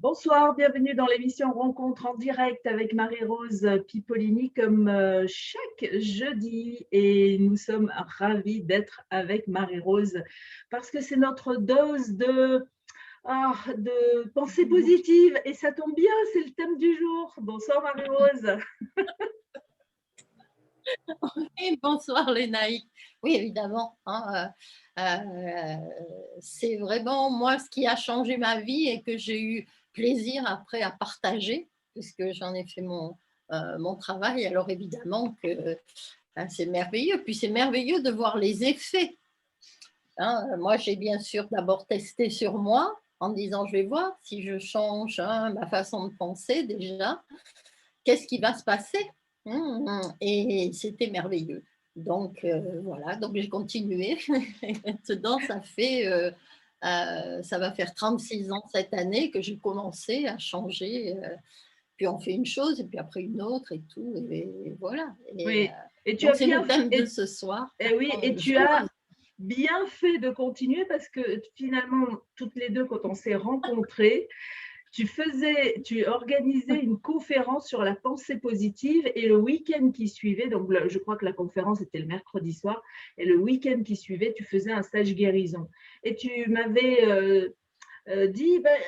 Bonsoir, bienvenue dans l'émission Rencontre en direct avec Marie-Rose Pipolini comme chaque jeudi et nous sommes ravis d'être avec Marie-Rose parce que c'est notre dose de pensée positive et ça tombe bien, c'est le thème du jour. Bonsoir Marie-Rose. Oui, bonsoir Lénaïque. Oui, évidemment, hein, c'est vraiment moi ce qui a changé ma vie et que j'ai eu plaisir après à partager, puisque j'en ai fait mon travail. Alors évidemment que c'est merveilleux. Puis c'est merveilleux de voir les effets. Hein. Moi, j'ai bien sûr d'abord testé sur moi en disant, je vais voir si je change ma façon de penser déjà, qu'est-ce qui va se passer. Et c'était merveilleux. Donc voilà, donc j'ai continué. Maintenant, ça va faire 36 ans cette année que j'ai commencé à changer. Puis on fait une chose et puis après une autre et tout. Et voilà. Oui, et tu Donc as c'est bien le thème de fait, ce soir. et oui, et tu as bien fait de continuer parce que finalement, toutes les deux, quand on s'est rencontrées, tu organisais une conférence sur la pensée positive et le week-end qui suivait, donc je crois que la conférence était le mercredi soir, et le week-end qui suivait, tu faisais un stage guérison. Et tu m'avais dit, ben,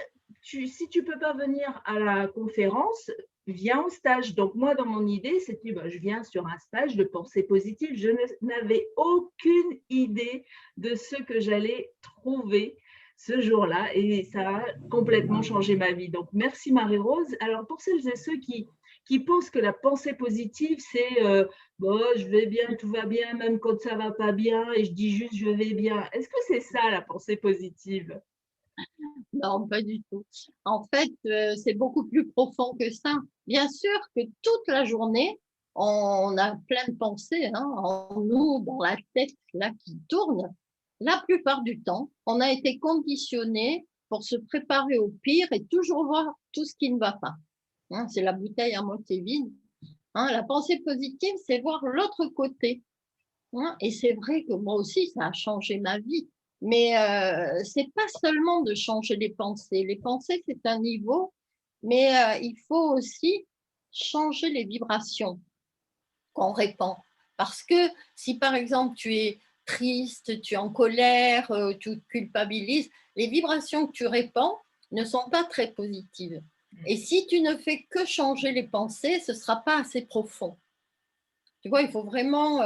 si tu ne peux pas venir à la conférence, viens au stage. Donc moi, dans mon idée, c'était, ben, je viens sur un stage de pensée positive. Je n'avais aucune idée de ce que j'allais trouver ce jour-là et ça a complètement changé ma vie. Donc merci Marie-Rose. Alors pour celles et ceux qui pensent que la pensée positive, c'est bon, je vais bien, tout va bien, même quand ça va pas bien, et je dis juste je vais bien. Est-ce que c'est ça la pensée positive? Non, pas du tout. En fait, c'est beaucoup plus profond que ça. Bien sûr que toute la journée, on a plein de pensées en nous, dans la tête là qui tourne. La plupart du temps, on a été conditionné pour se préparer au pire et toujours voir tout ce qui ne va pas. C'est la bouteille à moitié vide. La pensée positive, c'est voir l'autre côté. Et c'est vrai que moi aussi, ça a changé ma vie. Mais c'est pas seulement de changer les pensées. Les pensées, c'est un niveau, mais il faut aussi changer les vibrations qu'on répand. Parce que si par exemple tu es triste, tu es en colère, tu culpabilises, les vibrations que tu répands ne sont pas très positives. Et si tu ne fais que changer les pensées, ce ne sera pas assez profond. Tu vois, il faut vraiment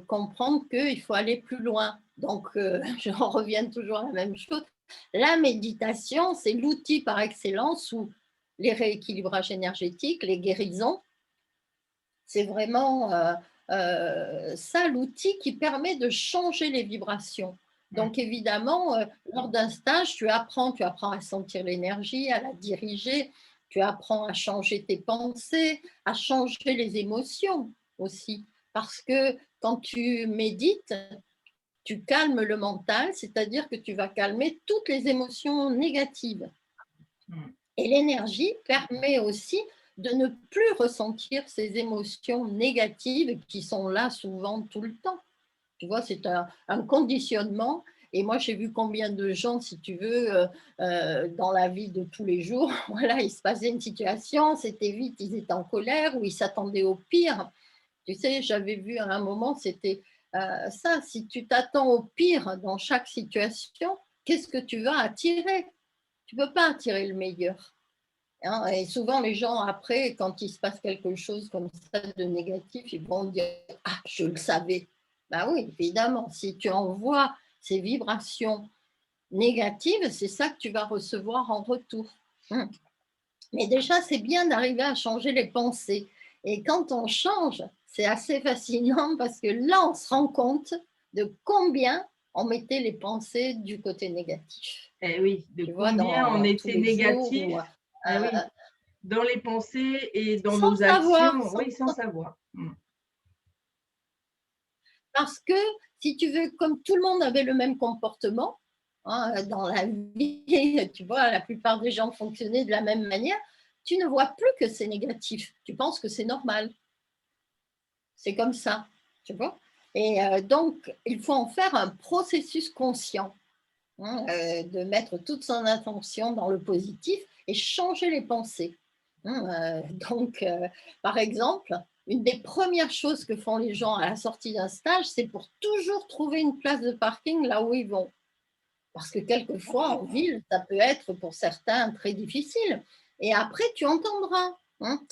comprendre qu'il faut aller plus loin. Donc, je reviens toujours à la même chose. La méditation, c'est l'outil par excellence où les rééquilibrages énergétiques, les guérisons, c'est vraiment ça l'outil qui permet de changer les vibrations. Donc, évidemment, lors d'un stage, tu apprends à sentir l'énergie, à la diriger, tu apprends à changer tes pensées, à changer les émotions aussi. Parce que quand tu médites, tu calmes le mental, c'est-à-dire que tu vas calmer toutes les émotions négatives. Et l'énergie permet aussi de ne plus ressentir ces émotions négatives qui sont là souvent tout le temps. Tu vois, c'est un conditionnement. Et moi, j'ai vu combien de gens, si tu veux, dans la vie de tous les jours, voilà, il se passait une situation, c'était vite, ils étaient en colère ou ils s'attendaient au pire. Tu sais, j'avais vu à un moment, c'était ça, si tu t'attends au pire dans chaque situation, qu'est-ce que tu vas attirer? Tu ne peux pas attirer le meilleur. Et souvent, les gens, après, quand il se passe quelque chose comme ça de négatif, ils vont dire « Ah, je le savais ». Ben oui, évidemment, si tu envoies ces vibrations négatives, c'est ça que tu vas recevoir en retour. Mais déjà, c'est bien d'arriver à changer les pensées. Et quand on change, c'est assez fascinant parce que là, on se rend compte de combien on mettait les pensées du côté négatif. Eh oui, de Tu vois, combien on dans tous était les jours, négatif, eh oui, dans les pensées et dans sans nos savoir, actions, oui, sans savoir. parce que si tu veux, comme tout le monde avait le même comportement dans la vie, tu vois, la plupart des gens fonctionnaient de la même manière, tu ne vois plus que c'est négatif. Tu penses que c'est normal. C'est comme ça, tu vois. Et donc, il faut en faire un processus conscient. de mettre toute son attention dans le positif et changer les pensées. Donc, par exemple, une des premières choses que font les gens à la sortie d'un stage, c'est pour toujours trouver une place de parking là où ils vont. Parce que quelquefois, en ville, ça peut être pour certains très difficile. Et après, tu entendras,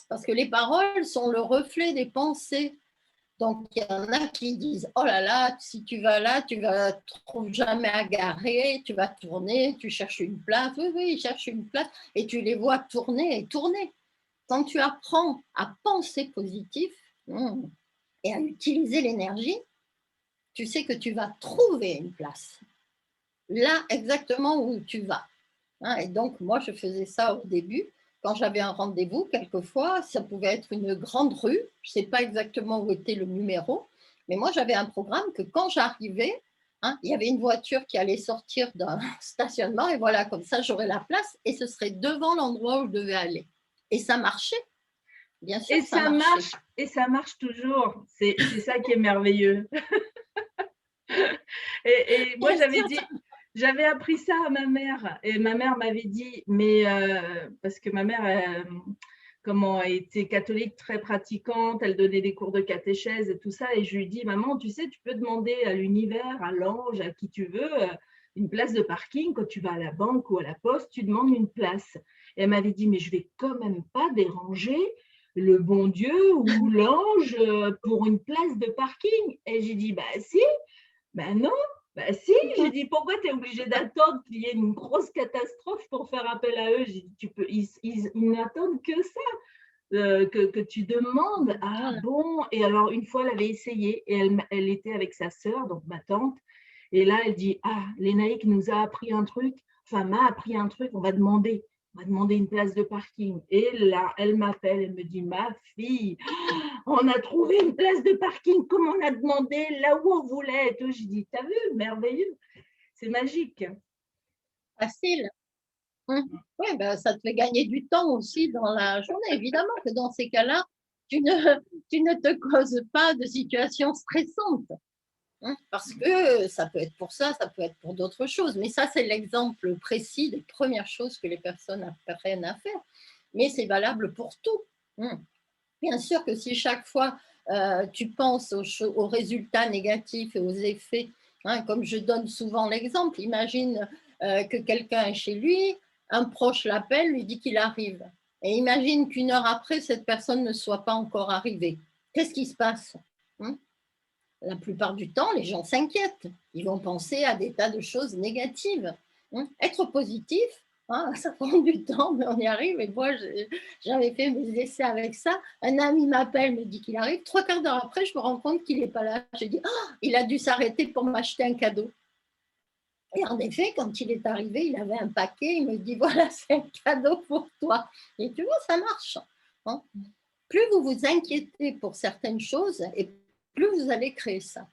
parce que les paroles sont le reflet des pensées. Donc, il y en a qui disent, oh là là, si tu vas là, tu ne trouves jamais à garer, tu vas tourner, tu cherches une place. Oui, oui, ils cherchent une place et tu les vois tourner et tourner. Quand tu apprends à penser positif et à utiliser l'énergie, tu sais que tu vas trouver une place. Là, exactement où tu vas. Et donc, moi, je faisais ça au début. Quand j'avais un rendez-vous, quelquefois, ça pouvait être une grande rue. Je ne sais pas exactement où était le numéro, mais moi, j'avais un programme que quand j'arrivais, il y avait une voiture qui allait sortir d'un stationnement et voilà, comme ça, j'aurais la place et ce serait devant l'endroit où je devais aller. Et ça marchait. Bien sûr, Et ça ça marchait. marche, et ça marche toujours. C'est ça qui est merveilleux. Et moi, j'avais appris ça à ma mère. Et ma mère m'avait dit, mais parce que ma mère, comment, était catholique très pratiquante, elle donnait des cours de catéchèse et tout ça. Et je lui dis, maman, tu sais, tu peux demander à l'univers, à l'ange, à qui tu veux, une place de parking. Quand tu vas à la banque ou à la poste, tu demandes une place. Et elle m'avait dit, mais je vais quand même pas déranger le bon Dieu ou l'ange pour une place de parking. Et j'ai dit, bah si. Ben non, ben si, j'ai dit pourquoi tu es obligé d'attendre qu'il y ait une grosse catastrophe pour faire appel à eux. J'ai dit, ils n'attendent que ça, que tu demandes. Ah bon. Et alors une fois, elle avait essayé et elle était avec sa sœur, donc ma tante. Et là, elle dit, ah, Lénaïque nous a appris un truc, enfin m'a appris un truc, on va demander une place de parking. Et là, elle m'appelle, elle me dit, ma fille, on a trouvé une place de parking comme on a demandé, là où on voulait. Et tout. J'ai dit, t'as vu, merveilleux, c'est magique. Facile. Oui, ben, ça te fait gagner du temps aussi dans la journée. Évidemment que dans ces cas-là, tu ne te causes pas de situation stressante. Parce que ça peut être pour ça peut être pour d'autres choses. Mais ça, c'est l'exemple précis des premières choses que les personnes apprennent à faire. Mais c'est valable pour tout. Bien sûr que si chaque fois tu penses aux résultats négatifs et aux effets, comme je donne souvent l'exemple, imagine que quelqu'un est chez lui, un proche l'appelle, lui dit qu'il arrive. Et imagine qu'une heure après, cette personne ne soit pas encore arrivée. Qu'est-ce qui se passe? La plupart du temps, les gens s'inquiètent. Ils vont penser à des tas de choses négatives. Être positif, ça prend du temps, mais on y arrive. Et moi, j'avais fait mes essais avec ça. Un ami m'appelle, me dit qu'il arrive. 3/4 d'heure après, je me rends compte qu'il n'est pas là. J'ai dit, il a dû s'arrêter pour m'acheter un cadeau. Et en effet, quand il est arrivé, il avait un paquet. Il me dit, voilà, c'est un cadeau pour toi. Et tu vois, ça marche. Plus vous vous inquiétez pour certaines choses, et plus vous allez créer ça.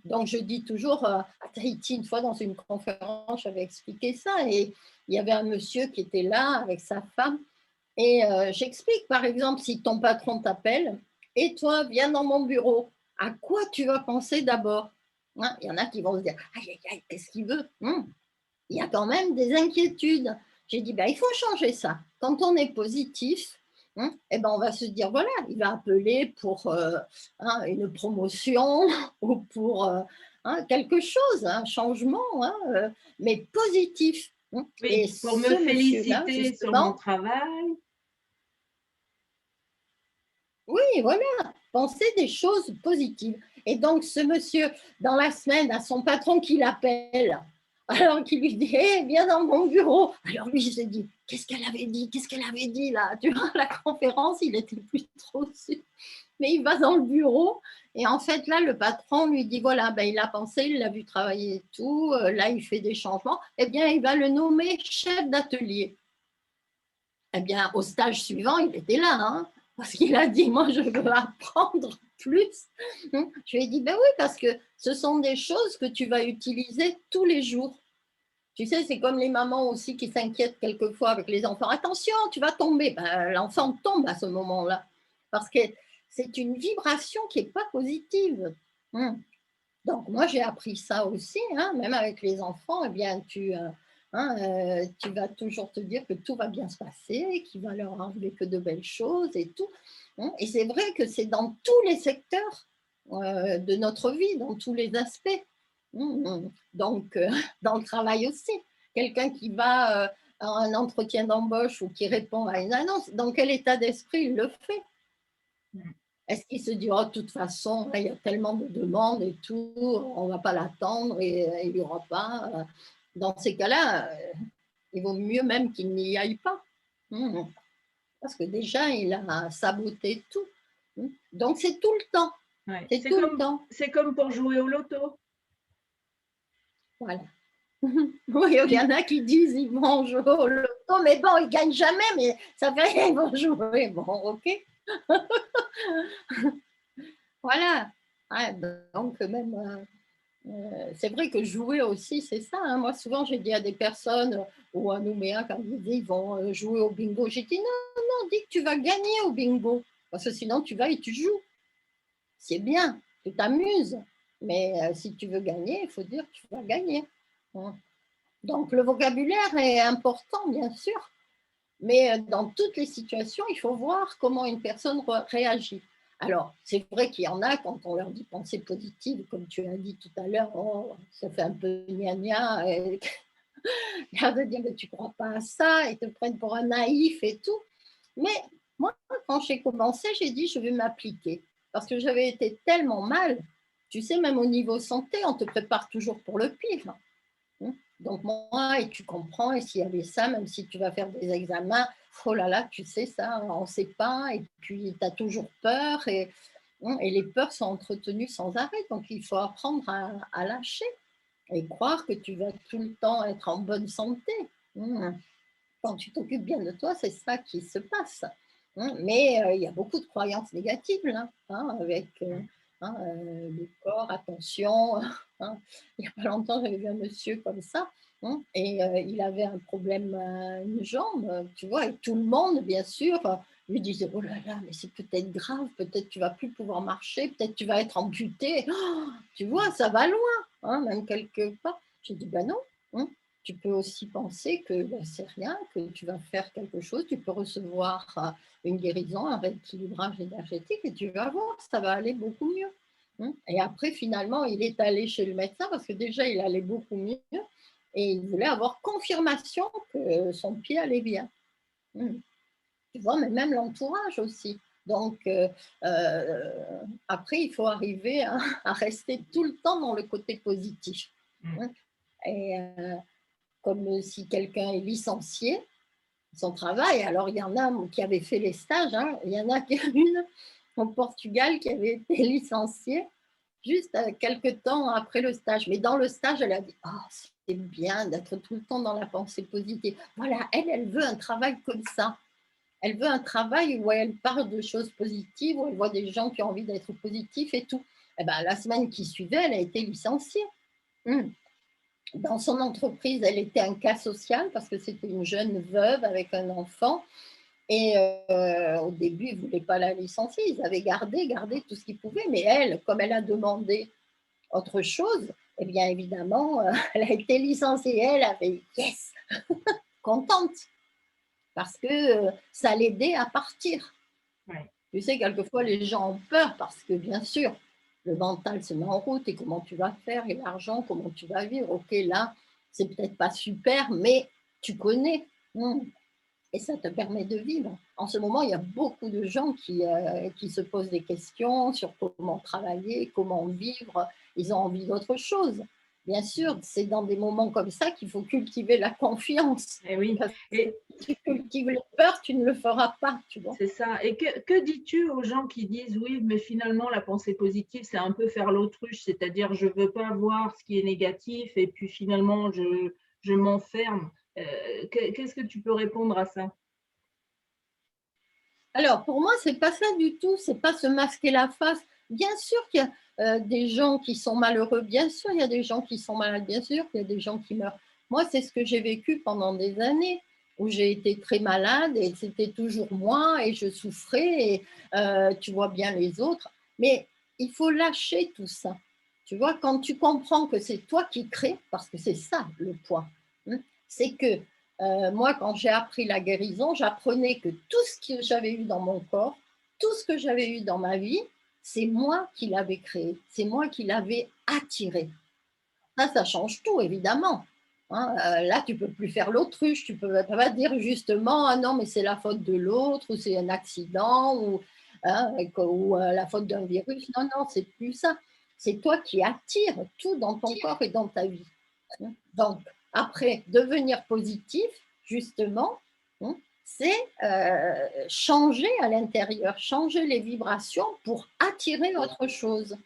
Donc, je dis toujours, à Tahiti, une fois dans une conférence, j'avais expliqué ça, et il y avait un monsieur qui était là avec sa femme, et j'explique, par exemple, si ton patron t'appelle, et toi, viens dans mon bureau, à quoi tu vas penser d'abord? Il y en a qui vont se dire, aïe, aïe, aïe, qu'est-ce qu'il veut? Il y a quand même des inquiétudes. J'ai dit, il faut changer ça. Quand on est positif, on va se dire, voilà, il va appeler pour une promotion ou pour quelque chose, un changement, mais positif. Oui, Et pour me ce monsieur-là, féliciter sur mon justement, travail. oui, voilà, penser des choses positives. Et donc, ce monsieur, dans la semaine, a son patron qui l'appelle, alors qu'il lui dit, viens dans mon bureau. Alors lui, il s'est dit, qu'est-ce qu'elle avait dit? Qu'est-ce qu'elle avait dit là? Tu vois, la conférence, il était plus trop sûr. Mais il va dans le bureau et en fait, là, le patron lui dit, voilà, il a pensé, il l'a vu travailler et tout, là, il fait des changements. Eh bien, il va le nommer chef d'atelier. Eh bien, au stage suivant, il était là, parce qu'il a dit, moi, je veux apprendre plus. Je lui ai dit, oui, parce que ce sont des choses que tu vas utiliser tous les jours. Tu sais, c'est comme les mamans aussi qui s'inquiètent quelquefois avec les enfants. Attention, tu vas tomber. L'enfant tombe à ce moment-là, parce que c'est une vibration qui n'est pas positive. Donc, moi, j'ai appris ça aussi, hein, même avec les enfants, eh bien, tu vas toujours te dire que tout va bien se passer, qu'il va leur arriver que de belles choses et tout. Hein. Et c'est vrai que c'est dans tous les secteurs de notre vie, dans tous les aspects. Donc, dans le travail aussi. Quelqu'un qui va à un entretien d'embauche ou qui répond à une annonce, dans quel état d'esprit il le fait? Est-ce qu'il se dit, oh, de toute façon, il y a tellement de demandes et tout, on ne va pas l'attendre et il n'y aura pas. Dans ces cas-là, il vaut mieux même qu'il n'y aille pas. Parce que déjà, il a saboté tout. Donc, c'est tout le temps. Ouais. C'est tout le temps. C'est comme pour jouer au loto. Voilà. Oui, il y en a qui disent ils vont jouer au loto, mais bon, ils ne gagnent jamais, mais ça fait rien, ils vont jouer. Bon, ok. Voilà. Ouais, donc, même. C'est vrai que jouer aussi, c'est ça. Hein. Moi, souvent, j'ai dit à des personnes, ou à Nouméa, quand ils disent ils vont jouer au bingo, j'ai dit non, non, dis que tu vas gagner au bingo. Parce que sinon, tu vas et tu joues. C'est bien, tu t'amuses. Mais si tu veux gagner, il faut dire que tu vas gagner. Hein. Donc, le vocabulaire est important, bien sûr. Mais dans toutes les situations, il faut voir comment une personne réagit. Alors, c'est vrai qu'il y en a, quand on leur dit pensée positive, comme tu as dit tout à l'heure, oh, ça fait un peu gna-gna, l'air de dire que tu ne crois pas à ça, et te prennent pour un naïf et tout. Mais moi, quand j'ai commencé, j'ai dit, je vais m'appliquer. Parce que j'avais été tellement mal, tu sais, même au niveau santé, on te prépare toujours pour le pire. Donc moi, et tu comprends, et s'il y avait ça, même si tu vas faire des examens, oh là là, tu sais ça, on ne sait pas, et puis tu as toujours peur, et les peurs sont entretenues sans arrêt, donc il faut apprendre à lâcher et croire que tu vas tout le temps être en bonne santé. Quand tu t'occupes bien de toi, c'est ça qui se passe. Mais il y a beaucoup de croyances négatives là, avec le corps, attention. Il n'y a pas longtemps, j'avais vu un monsieur comme ça, et il avait un problème à une jambe, tu vois, et tout le monde, bien sûr, lui disait, oh là là, mais c'est peut-être grave, peut-être tu vas plus pouvoir marcher, peut-être tu vas être amputé. Oh, tu vois, ça va loin, même quelque part. J'ai dit, ben non. Tu peux aussi penser que ben, c'est rien, que tu vas faire quelque chose, tu peux recevoir une guérison, un rééquilibrage énergétique et tu vas voir, ça va aller beaucoup mieux. Et après, finalement, il est allé chez le médecin parce que déjà, il allait beaucoup mieux et il voulait avoir confirmation que son pied allait bien. Tu vois, mais même l'entourage aussi. Donc, après, il faut arriver à rester tout le temps dans le côté positif. Et comme si quelqu'un est licencié, son travail. Alors, il y en a qui avaient fait les stages. Il y en a une au Portugal qui avait été licenciée juste quelques temps après le stage. Mais dans le stage, elle a dit « Ah, oh, c'est bien d'être tout le temps dans la pensée positive. » Voilà, elle veut un travail comme ça. Elle veut un travail où elle parle de choses positives, où elle voit des gens qui ont envie d'être positifs et tout. Et ben, la semaine qui suivait, elle a été licenciée. Dans son entreprise, elle était un cas social parce que c'était une jeune veuve avec un enfant. Et au début, ils ne voulaient pas la licencier. Ils avaient gardé tout ce qu'ils pouvaient. Mais elle, comme elle a demandé autre chose, eh bien évidemment, elle a été licenciée. Elle avait yes, contente. Parce que ça l'aidait à partir. Ouais. Tu sais, quelquefois, les gens ont peur parce que, bien sûr, le mental se met en route et comment tu vas faire et l'argent, comment tu vas vivre. Ok, là, c'est peut-être pas super, mais tu connais. Et ça te permet de vivre. En ce moment, il y a beaucoup de gens qui se posent des questions sur comment travailler, comment vivre. Ils ont envie d'autre chose. Bien sûr, c'est dans des moments comme ça qu'il faut cultiver la confiance. Et oui. Et si tu cultives les peurs, tu ne le feras pas. Tu vois. C'est ça. Et que dis-tu aux gens qui disent oui, mais finalement, la pensée positive, c'est un peu faire l'autruche, c'est-à-dire je ne veux pas voir ce qui est négatif et puis finalement, je m'enferme. Qu'est-ce que tu peux répondre à ça? Alors, pour moi, ce n'est pas ça du tout. Ce n'est pas se masquer la face. Bien sûr qu'il y a des gens qui sont malheureux. Bien sûr, il y a des gens qui sont malades. Bien sûr qu'il y a des gens qui meurent. Moi, c'est ce que j'ai vécu pendant des années où j'ai été très malade et c'était toujours moi et je souffrais et tu vois bien les autres. Mais il faut lâcher tout ça. Tu vois, quand tu comprends que c'est toi qui crées, parce que c'est ça le poids, c'est que moi, quand j'ai appris la guérison, j'apprenais que tout ce que j'avais eu dans mon corps, tout ce que j'avais eu dans ma vie, c'est moi qui l'avais créé, c'est moi qui l'avais attiré. Ça change tout, évidemment. Hein. Là, tu ne peux plus faire l'autruche, tu ne peux pas dire justement, ah non, mais c'est la faute de l'autre, ou c'est un accident, ou, hein, ou la faute d'un virus. Non, non, c'est plus ça. C'est toi qui attires tout dans ton corps et dans ta vie. Donc, après, devenir positif, justement, c'est changer à l'intérieur, changer les vibrations pour attirer autre chose.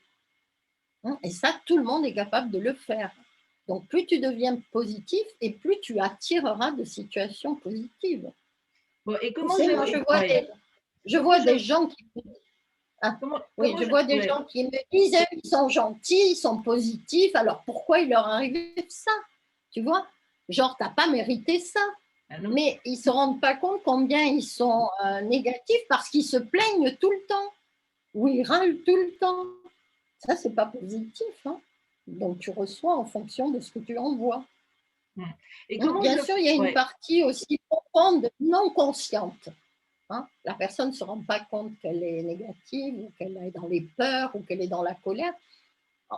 Et ça, tout le monde est capable de le faire. Donc, plus tu deviens positif et plus tu attireras de situations positives. Bon, et Tu comment sais, moi, je vois des gens qui... Ah, oui, je vois des gens qui me disent ils sont gentils, ils sont positifs, alors pourquoi il leur arrive ça? Tu vois? Genre, tu n'as pas mérité ça. Mais ils ne se rendent pas compte combien ils sont négatifs parce qu'ils se plaignent tout le temps ou ils râlent tout le temps. Ça, c'est pas positif. Hein. Donc, tu reçois en fonction de ce que tu envoies. Et bien sûr, il y a une partie aussi profonde, non consciente. Hein. La personne ne se rend pas compte qu'elle est négative ou qu'elle est dans les peurs ou qu'elle est dans la colère.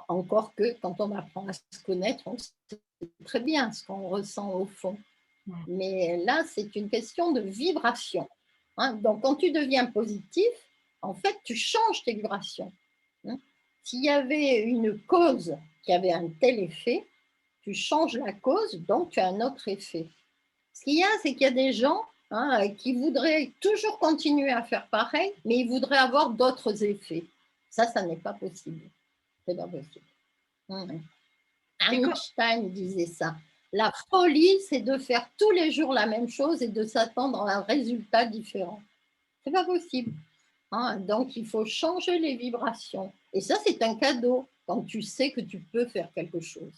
Encore que quand on apprend à se connaître, on sait très bien ce qu'on ressent au fond. Mais là, c'est une question de vibration. Hein. Donc, quand tu deviens positif, en fait, tu changes tes vibrations. Hein. S'il y avait une cause qui avait un tel effet, tu changes la cause, donc tu as un autre effet. Ce qu'il y a, c'est qu'il y a des gens qui voudraient toujours continuer à faire pareil, mais ils voudraient avoir d'autres effets. Ça n'est pas possible. C'est pas possible. Einstein disait ça. La folie, c'est de faire tous les jours la même chose et de s'attendre à un résultat différent. C'est pas possible. Donc, il faut changer les vibrations. Et ça, c'est un cadeau quand tu sais que tu peux faire quelque chose.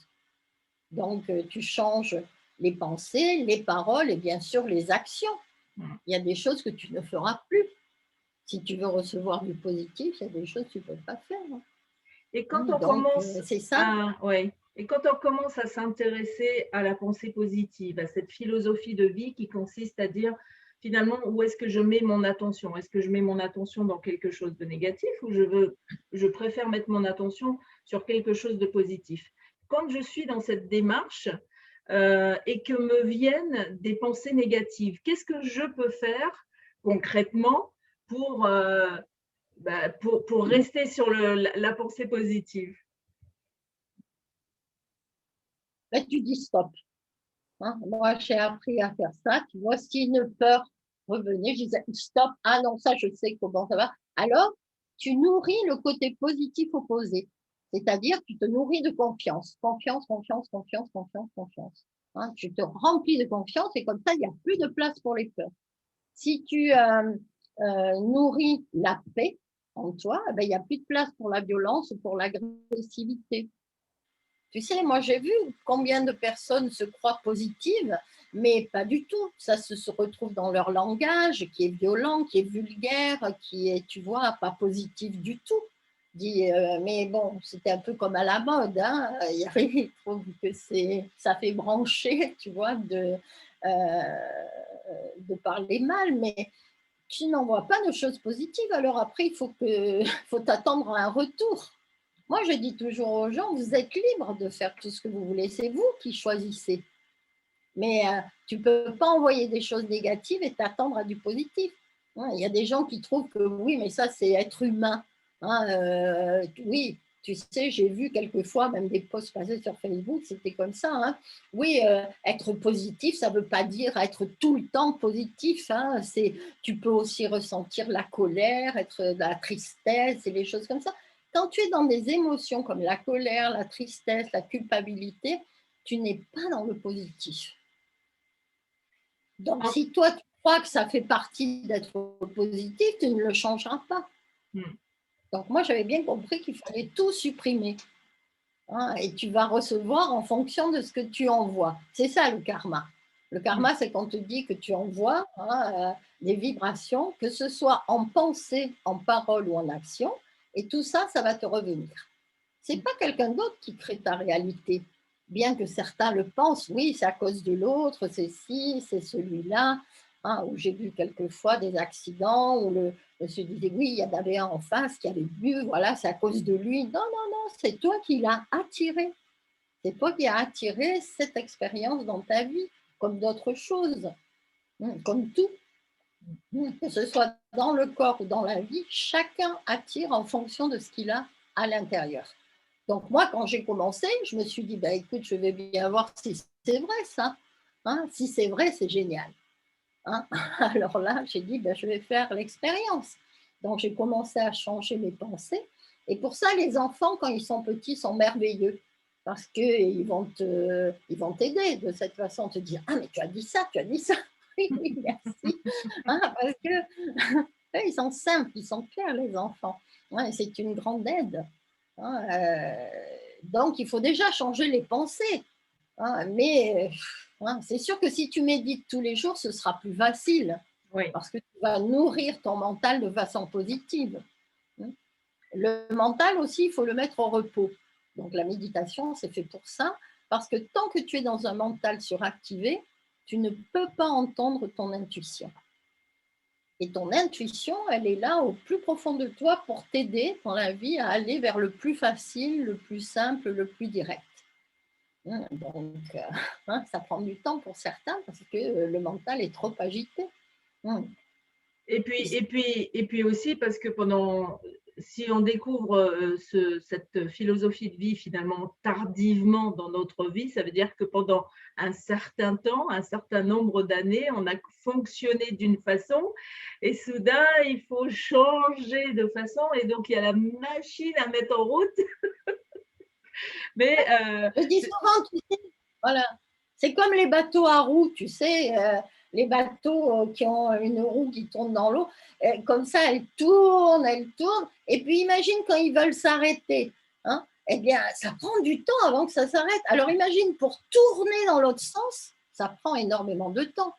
Donc, tu changes les pensées, les paroles et bien sûr les actions. Il y a des choses que tu ne feras plus. Si tu veux recevoir du positif, il y a des choses que tu ne peux pas faire. Et quand on commence c'est ça. Et quand on commence à s'intéresser à la pensée positive, à cette philosophie de vie qui consiste à dire finalement où est-ce que je mets mon attention? Est-ce que je mets mon attention dans quelque chose de négatif ou je préfère mettre mon attention sur quelque chose de positif? Quand je suis dans cette démarche et que me viennent des pensées négatives, qu'est-ce que je peux faire concrètement pour pour rester sur la pensée positive? Là, tu dis stop. Moi, j'ai appris à faire ça. Tu vois, si une peur revenait, je disais stop. Ah non, ça, je sais comment ça va. Alors, tu nourris le côté positif opposé. C'est-à-dire, tu te nourris de confiance. Confiance, confiance, confiance, confiance, confiance. Tu te remplis de confiance et comme ça, il n'y a plus de place pour les peurs. Si tu nourris la paix en toi, il n'y a plus de place pour la violence ou pour l'agressivité. Tu sais, moi j'ai vu combien de personnes se croient positives, mais pas du tout. Ça se retrouve dans leur langage qui est violent, qui est vulgaire, qui est, tu vois, pas positif du tout. Mais bon, c'était un peu comme à la mode. Il trouve que ça fait brancher, tu vois, de parler mal, mais tu n'en vois pas de choses positives. Alors après, il faut t'attendre à un retour. Moi, je dis toujours aux gens, vous êtes libres de faire tout ce que vous voulez, c'est vous qui choisissez. Mais tu ne peux pas envoyer des choses négatives et t'attendre à du positif. Il y a des gens qui trouvent que oui, mais ça, c'est être humain. Oui, tu sais, j'ai vu quelquefois même des posts passés sur Facebook, c'était comme ça. Oui, être positif, ça ne veut pas dire être tout le temps positif. Tu peux aussi ressentir la colère, la tristesse et les choses comme ça. Quand tu es dans des émotions comme la colère, la tristesse, la culpabilité, tu n'es pas dans le positif. Donc, si toi, tu crois que ça fait partie d'être positif, tu ne le changeras pas. Donc, moi, j'avais bien compris qu'il fallait tout supprimer. Et tu vas recevoir en fonction de ce que tu envoies. C'est ça le karma. Le karma, c'est qu'on te dit que tu envoies des vibrations, que ce soit en pensée, en parole ou en action, et tout ça, ça va te revenir. C'est pas quelqu'un d'autre qui crée ta réalité. Bien que certains le pensent, oui, c'est à cause de l'autre, c'est ci, c'est celui-là. Hein, où j'ai vu quelquefois des accidents où le monsieur disait oui, il y en avait un en face qui avait bu, voilà, c'est à cause de lui. Non, non, non, c'est toi qui l'as attiré. C'est toi qui as attiré cette expérience dans ta vie, comme d'autres choses, comme tout. Que ce soit dans le corps ou dans la vie, chacun attire en fonction de ce qu'il a à l'intérieur. Donc moi, quand j'ai commencé, je me suis dit, bah, écoute, je vais bien voir si c'est vrai ça. Hein, si c'est vrai, c'est génial. Hein. Alors là, j'ai dit, bah, je vais faire l'expérience. Donc j'ai commencé à changer mes pensées. Et pour ça, les enfants, quand ils sont petits, sont merveilleux. Parce qu'ils vont t'aider de cette façon, te dire, ah mais tu as dit ça, tu as dit ça. Oui, oui, merci. Hein, parce que ils sont simples, ils sont clairs, les enfants. Ouais, c'est une grande aide. Hein, donc, il faut déjà changer les pensées. Hein, mais hein, c'est sûr que si tu médites tous les jours, ce sera plus facile. Oui. Parce que tu vas nourrir ton mental de façon positive. Le mental aussi, il faut le mettre au repos. Donc, la méditation, c'est fait pour ça. Parce que tant que tu es dans un mental suractivé, tu ne peux pas entendre ton intuition. Et ton intuition, elle est là au plus profond de toi pour t'aider dans la vie à aller vers le plus facile, le plus simple, le plus direct. Donc, ça prend du temps pour certains parce que le mental est trop agité. Et puis aussi parce que si on découvre cette philosophie de vie finalement tardivement dans notre vie, ça veut dire que pendant un certain temps, un certain nombre d'années, on a fonctionné d'une façon et soudain, il faut changer de façon et donc il y a la machine à mettre en route. Mais je dis souvent, tu sais, voilà, c'est comme les bateaux à roues, tu sais, les bateaux qui ont une roue qui tourne dans l'eau, comme ça, elles tournent, et puis imagine quand ils veulent s'arrêter, hein, eh bien, ça prend du temps avant que ça s'arrête. Alors imagine, pour tourner dans l'autre sens, ça prend énormément de temps.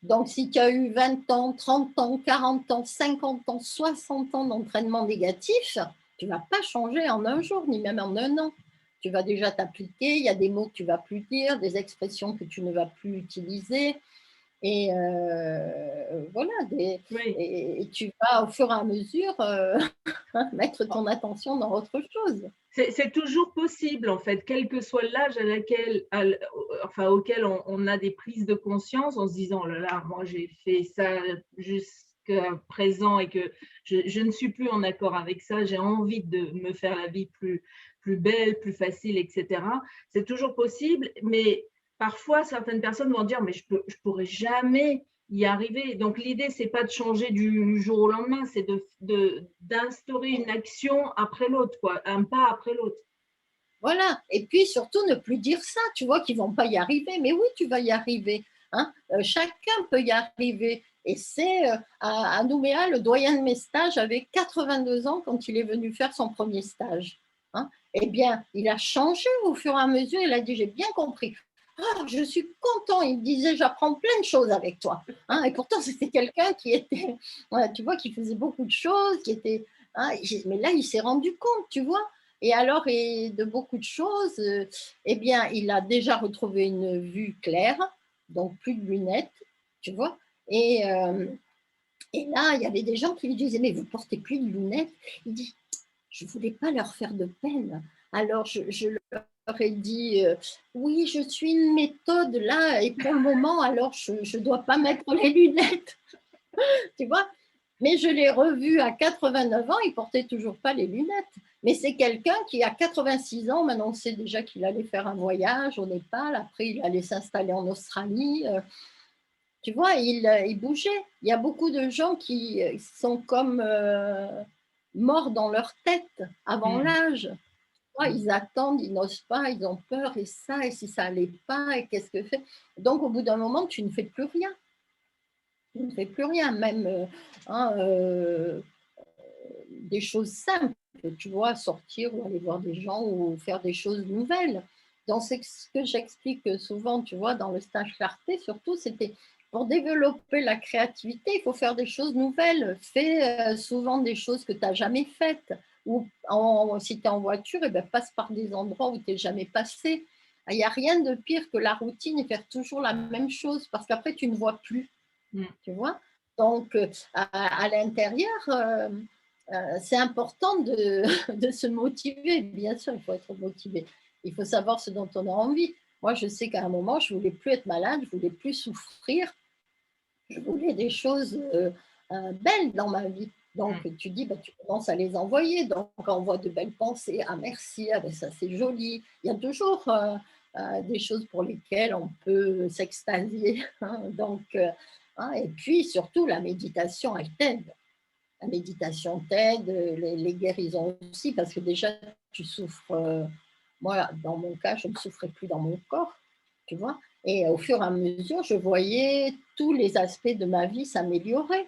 Donc, si tu as eu 20 ans, 30 ans, 40 ans, 50 ans, 60 ans d'entraînement négatif, tu ne vas pas changer en un jour, ni même en un an. Tu vas déjà t'appliquer, il y a des mots que tu ne vas plus dire, des expressions que tu ne vas plus utiliser. Et voilà, oui. et tu vas au fur et à mesure mettre ton attention dans autre chose. C'est toujours possible, en fait, quel que soit l'âge auquel on a des prises de conscience en se disant, oh là là, moi j'ai fait ça jusqu'à présent et que je ne suis plus en accord avec ça, j'ai envie de me faire la vie plus belle, plus facile, etc. C'est toujours possible, mais parfois certaines personnes vont dire, mais je pourrais jamais y arriver. Donc l'idée, c'est pas de changer du jour au lendemain, c'est d'instaurer une action après l'autre, quoi, un pas après l'autre. Voilà, et puis surtout ne plus dire ça, tu vois qu'ils ne vont pas y arriver, mais oui, tu vas y arriver. Hein. Chacun peut y arriver. Et c'est à Nouméa, le doyen de mes stages avait 82 ans quand il est venu faire son premier stage. Hein. Eh bien, il a changé au fur et à mesure, il a dit, j'ai bien compris. Ah, je suis content, il me disait, j'apprends plein de choses avec toi. Hein. Et pourtant, c'était quelqu'un qui était, tu vois, qui faisait beaucoup de choses, qui était... Hein, mais là, il s'est rendu compte, tu vois. Et alors, et de beaucoup de choses, eh bien, il a déjà retrouvé une vue claire, donc plus de lunettes, tu vois. Et là, il y avait des gens qui lui disaient, mais vous portez plus de lunettes. Il dit, je ne voulais pas leur faire de peine. Alors, je leur ai dit, oui, je suis une méthode là, et pour le moment, alors, je ne dois pas mettre les lunettes. Tu vois. Mais je l'ai revu à 89 ans, il ne portait toujours pas les lunettes. Mais c'est quelqu'un qui, à 86 ans, maintenant on sait déjà qu'il allait faire un voyage au Népal, après il allait s'installer en Australie. Tu vois, il bougeait. Il y a beaucoup de gens qui sont comme morts dans leur tête avant l'âge. Ils attendent, ils n'osent pas, ils ont peur, et ça, et si ça n'allait pas, et qu'est-ce que fait. Donc au bout d'un moment, tu ne fais plus rien. Tu ne fais plus rien, même des choses simples, tu vois, sortir ou aller voir des gens ou faire des choses nouvelles. Donc, c'est ce que j'explique souvent, tu vois, dans le stage clarté, surtout, c'était pour développer la créativité, il faut faire des choses nouvelles. Fais souvent des choses que tu n'as jamais faites. Ou si tu es en voiture, eh ben, passe par des endroits où tu n'es jamais passé. Il n'y a rien de pire que la routine et faire toujours la même chose parce qu'après, tu ne vois plus. Tu vois? Donc, à l'intérieur, c'est important de se motiver. Bien sûr, il faut être motivé. Il faut savoir ce dont on a envie. Moi, je sais qu'à un moment, je ne voulais plus être malade, je ne voulais plus souffrir. Je voulais des choses belles dans ma vie. Donc, tu dis, bah, tu commences à les envoyer. Donc, envoie de belles pensées. Ah, merci, ah, ben, ça c'est joli. Il y a toujours des choses pour lesquelles on peut s'extasier. Hein. Donc, et puis, surtout, la méditation, elle t'aide. La méditation t'aide, les guérisons aussi, parce que déjà, tu souffres. Moi, dans mon cas, je ne souffrais plus dans mon corps, tu vois. Et au fur et à mesure, je voyais tous les aspects de ma vie s'améliorer.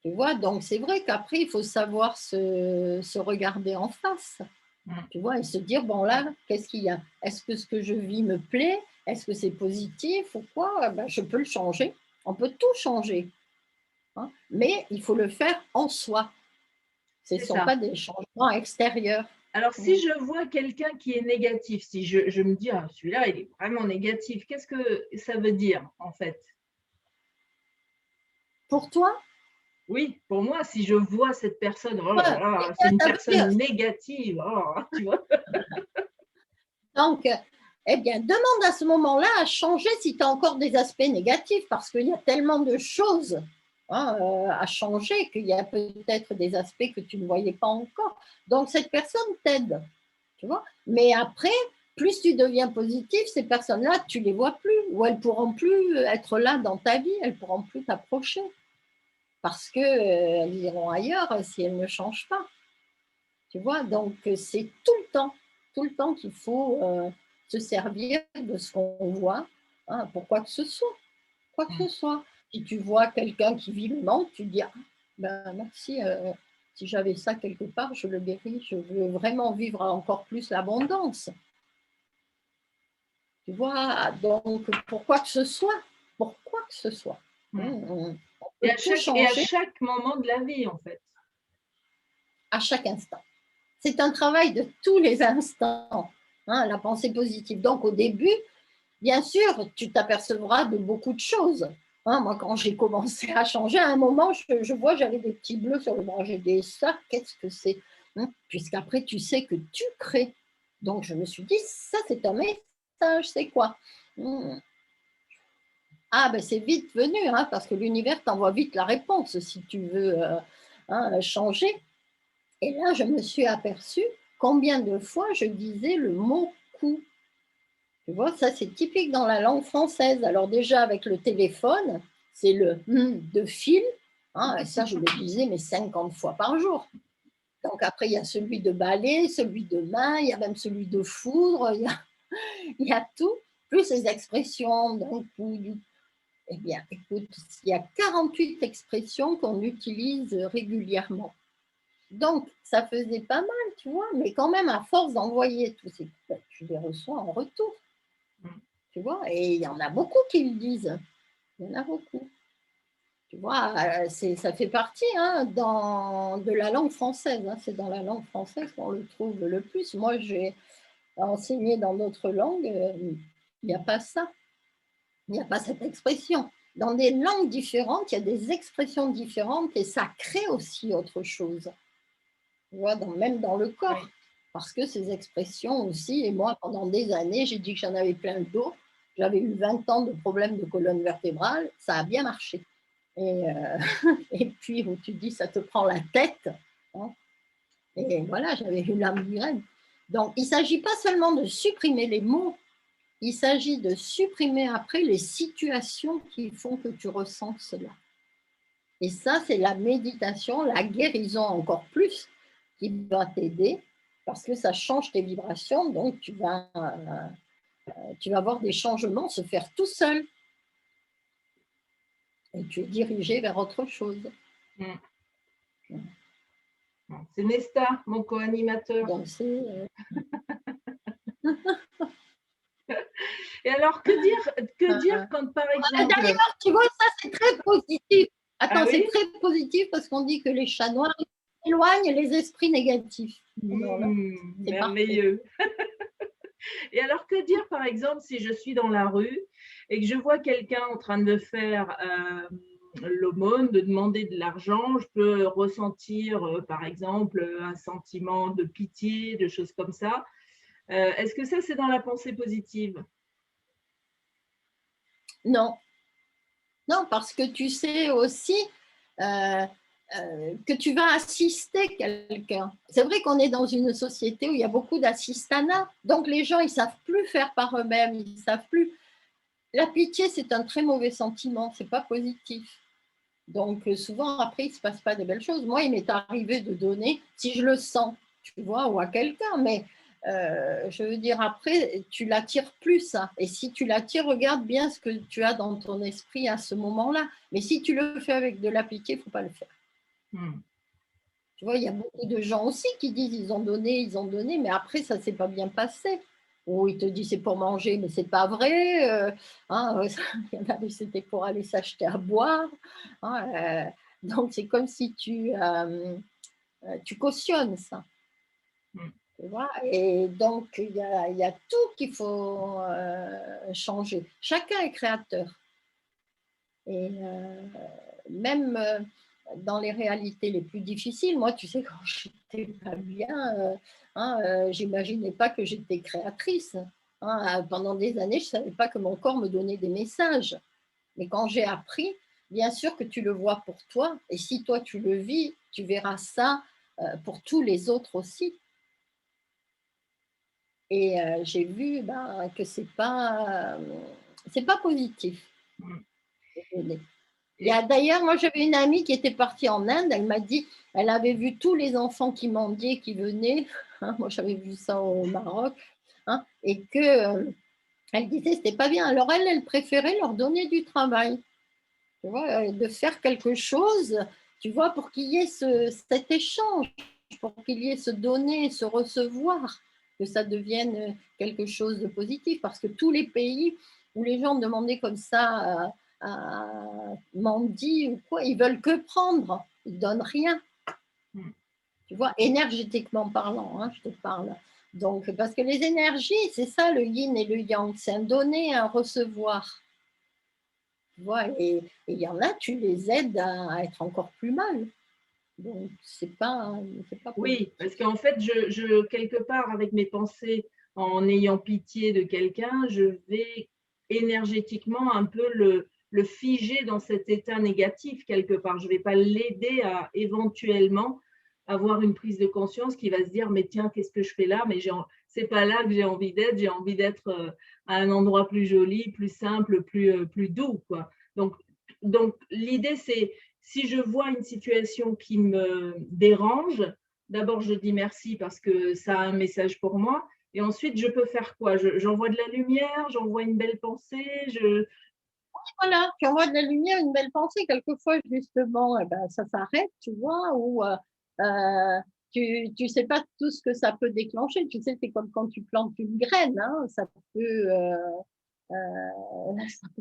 Tu vois, donc c'est vrai qu'après, il faut savoir se regarder en face. Tu vois, et se dire, bon là, qu'est-ce qu'il y a? Est-ce que ce que je vis me plaît? Est-ce que c'est positif ou quoi? Ben, je peux le changer. On peut tout changer. Hein, mais il faut le faire en soi. Ce ne sont pas des changements extérieurs. Alors, si je vois quelqu'un qui est négatif, si je me dis, ah, celui-là, il est vraiment négatif, qu'est-ce que ça veut dire, en fait? Pour toi? Oui, pour moi, si je vois cette personne, oh là là, c'est une personne négative, oh, tu vois? Donc, eh bien, demande à ce moment-là à changer si tu as encore des aspects négatifs, parce qu'il y a tellement de choses à changer qu'il y a peut-être des aspects que tu ne voyais pas encore. Donc, cette personne t'aide, tu vois. Mais après, plus tu deviens positif, ces personnes-là, tu ne les vois plus, ou elles ne pourront plus être là dans ta vie, elles ne pourront plus t'approcher, parce qu'elles iront ailleurs si elles ne changent pas. Tu vois, donc c'est tout le temps qu'il faut se servir de ce qu'on voit, hein, pour quoi que ce soit. Quoi que ce soit. Si tu vois quelqu'un qui vit le manque, tu dis, ah, ben merci, si j'avais ça quelque part, je le guéris, je veux vraiment vivre encore plus l'abondance. Tu vois, donc pourquoi que ce soit, pourquoi que ce soit. On peut Et tout changer. à chaque moment de la vie, en fait. À chaque instant. C'est un travail de tous les instants, hein, la pensée positive. Donc au début, bien sûr, tu t'apercevras de beaucoup de choses. Hein, moi, quand j'ai commencé à changer, à un moment, je vois, j'avais des petits bleus sur le bras. J'ai dit, ça, qu'est-ce que c'est? Hein, puisqu'après, tu sais que tu crées. Donc je me suis dit, ça, c'est un message, c'est quoi? Ah, ben c'est vite venu, hein, parce que l'univers t'envoie vite la réponse si tu veux changer. Et là, je me suis aperçue combien de fois je disais le mot coup. Tu vois, ça c'est typique dans la langue française. Alors déjà avec le téléphone, c'est le de fil. Hein, et ça, je le disais mais 50 fois par jour. Donc après, il y a celui de balai, celui de main, il y a même celui de foudre, il y a tout, plus les expressions d'un coup, du... Eh bien, écoute, il y a 48 expressions qu'on utilise régulièrement. Donc, ça faisait pas mal, tu vois, mais quand même, à force d'envoyer tous ces coups, tu les reçois en retour, tu vois, et il y en a beaucoup qui le disent, il y en a beaucoup. Tu vois, ça fait partie de la langue française, hein, c'est dans la langue française qu'on le trouve le plus. Moi, j'ai enseigné dans d'autres langues, il n'y a pas ça, il n'y a pas cette expression. Dans des langues différentes, il y a des expressions différentes et ça crée aussi autre chose. Tu vois, même dans le corps. Oui. Parce que ces expressions aussi, et moi, pendant des années, j'ai dit que j'en avais plein le dos. J'avais eu 20 ans de problèmes de colonne vertébrale. Ça a bien marché. Et puis, où tu dis, ça te prend la tête. Hein, et voilà, j'avais eu la migraine. Donc, il ne s'agit pas seulement de supprimer les mots. Il s'agit de supprimer après les situations qui font que tu ressens cela. Et ça, c'est la méditation, la guérison encore plus, qui va t'aider parce que ça change tes vibrations, donc tu vas voir des changements se faire tout seul. Et tu es dirigé vers autre chose. C'est Nesta, mon co-animateur. Donc c'est... Et alors, que dire quand, par exemple... D'ailleurs, tu vois, ça, c'est très positif. Attends, c'est très positif parce qu'on dit que les chats noirs, éloigne les esprits négatifs. Alors là, c'est parfait. Merveilleux. Et alors, que dire, par exemple, si je suis dans la rue et que je vois quelqu'un en train de faire l'aumône, de demander de l'argent, je peux ressentir, par exemple, un sentiment de pitié, de choses comme ça. Est-ce que ça, c'est dans la pensée positive? Non, non, parce que tu sais aussi que tu vas assister quelqu'un. C'est vrai qu'on est dans une société où il y a beaucoup d'assistanat, donc les gens, ils ne savent plus faire par eux-mêmes, ils ne savent plus. La pitié, c'est un très mauvais sentiment, c'est pas positif. Donc souvent, après, il ne se passe pas de belles choses. Moi, il m'est arrivé de donner, si je le sens, tu vois, ou à quelqu'un, mais je veux dire, après, tu l'attires plus, ça. Et si tu l'attires, regarde bien ce que tu as dans ton esprit à ce moment-là. Mais si tu le fais avec de la pitié, il ne faut pas le faire. Tu vois, il y a beaucoup de gens aussi qui disent ils ont donné, mais après, ça ne s'est pas bien passé. Ou ils te disent c'est pour manger, mais c'est pas vrai. Il y en avait, c'était pour aller s'acheter à boire. Donc, c'est comme si tu cautionnes ça. Tu vois. Et donc, il y a tout qu'il faut changer. Chacun est créateur. Et même dans les réalités les plus difficiles, moi, tu sais, quand j'étais pas bien, j'imaginais pas que j'étais créatrice. Pendant des années, je savais pas que mon corps me donnait des messages. Mais quand j'ai appris, bien sûr que tu le vois pour toi. Et si toi, tu le vis, tu verras ça pour tous les autres aussi. Et j'ai vu que c'est pas positif. Il y a d'ailleurs, moi j'avais une amie qui était partie en Inde, elle m'a dit, elle avait vu tous les enfants qui mendiaient, qui venaient, moi j'avais vu ça au Maroc, et que elle disait c'était pas bien. Alors elle préférait leur donner du travail, tu vois, de faire quelque chose, tu vois, pour qu'il y ait cet échange, pour qu'il y ait ce donner, ce recevoir, que ça devienne quelque chose de positif, parce que tous les pays où les gens demandaient comme ça mendier ou quoi, ils veulent que prendre, ils donnent rien. Tu vois, énergétiquement parlant, je te parle. Donc, parce que les énergies, c'est ça le yin et le yang, c'est un donner, un recevoir. Tu vois, et il y en a, tu les aides à être encore plus mal. Donc, c'est pas Oui, positif. parce qu'en fait, quelque part, avec mes pensées, en ayant pitié de quelqu'un, je vais énergétiquement un peu le figer dans cet état négatif, quelque part. Je ne vais pas l'aider à éventuellement avoir une prise de conscience qui va se dire, mais tiens, qu'est-ce que je fais là? Mais c'est pas là que j'ai envie d'être à un endroit plus joli, plus simple, plus doux, quoi. Donc l'idée, c'est si je vois une situation qui me dérange, d'abord je dis merci parce que ça a un message pour moi. Et ensuite, je peux faire quoi? J'envoie de la lumière, j'envoie une belle pensée. Voilà, tu envoies de la lumière, une belle pensée. Quelquefois, justement, ça s'arrête, tu vois, ou tu ne sais pas tout ce que ça peut déclencher. Tu sais, c'est comme quand tu plantes une graine, ça peut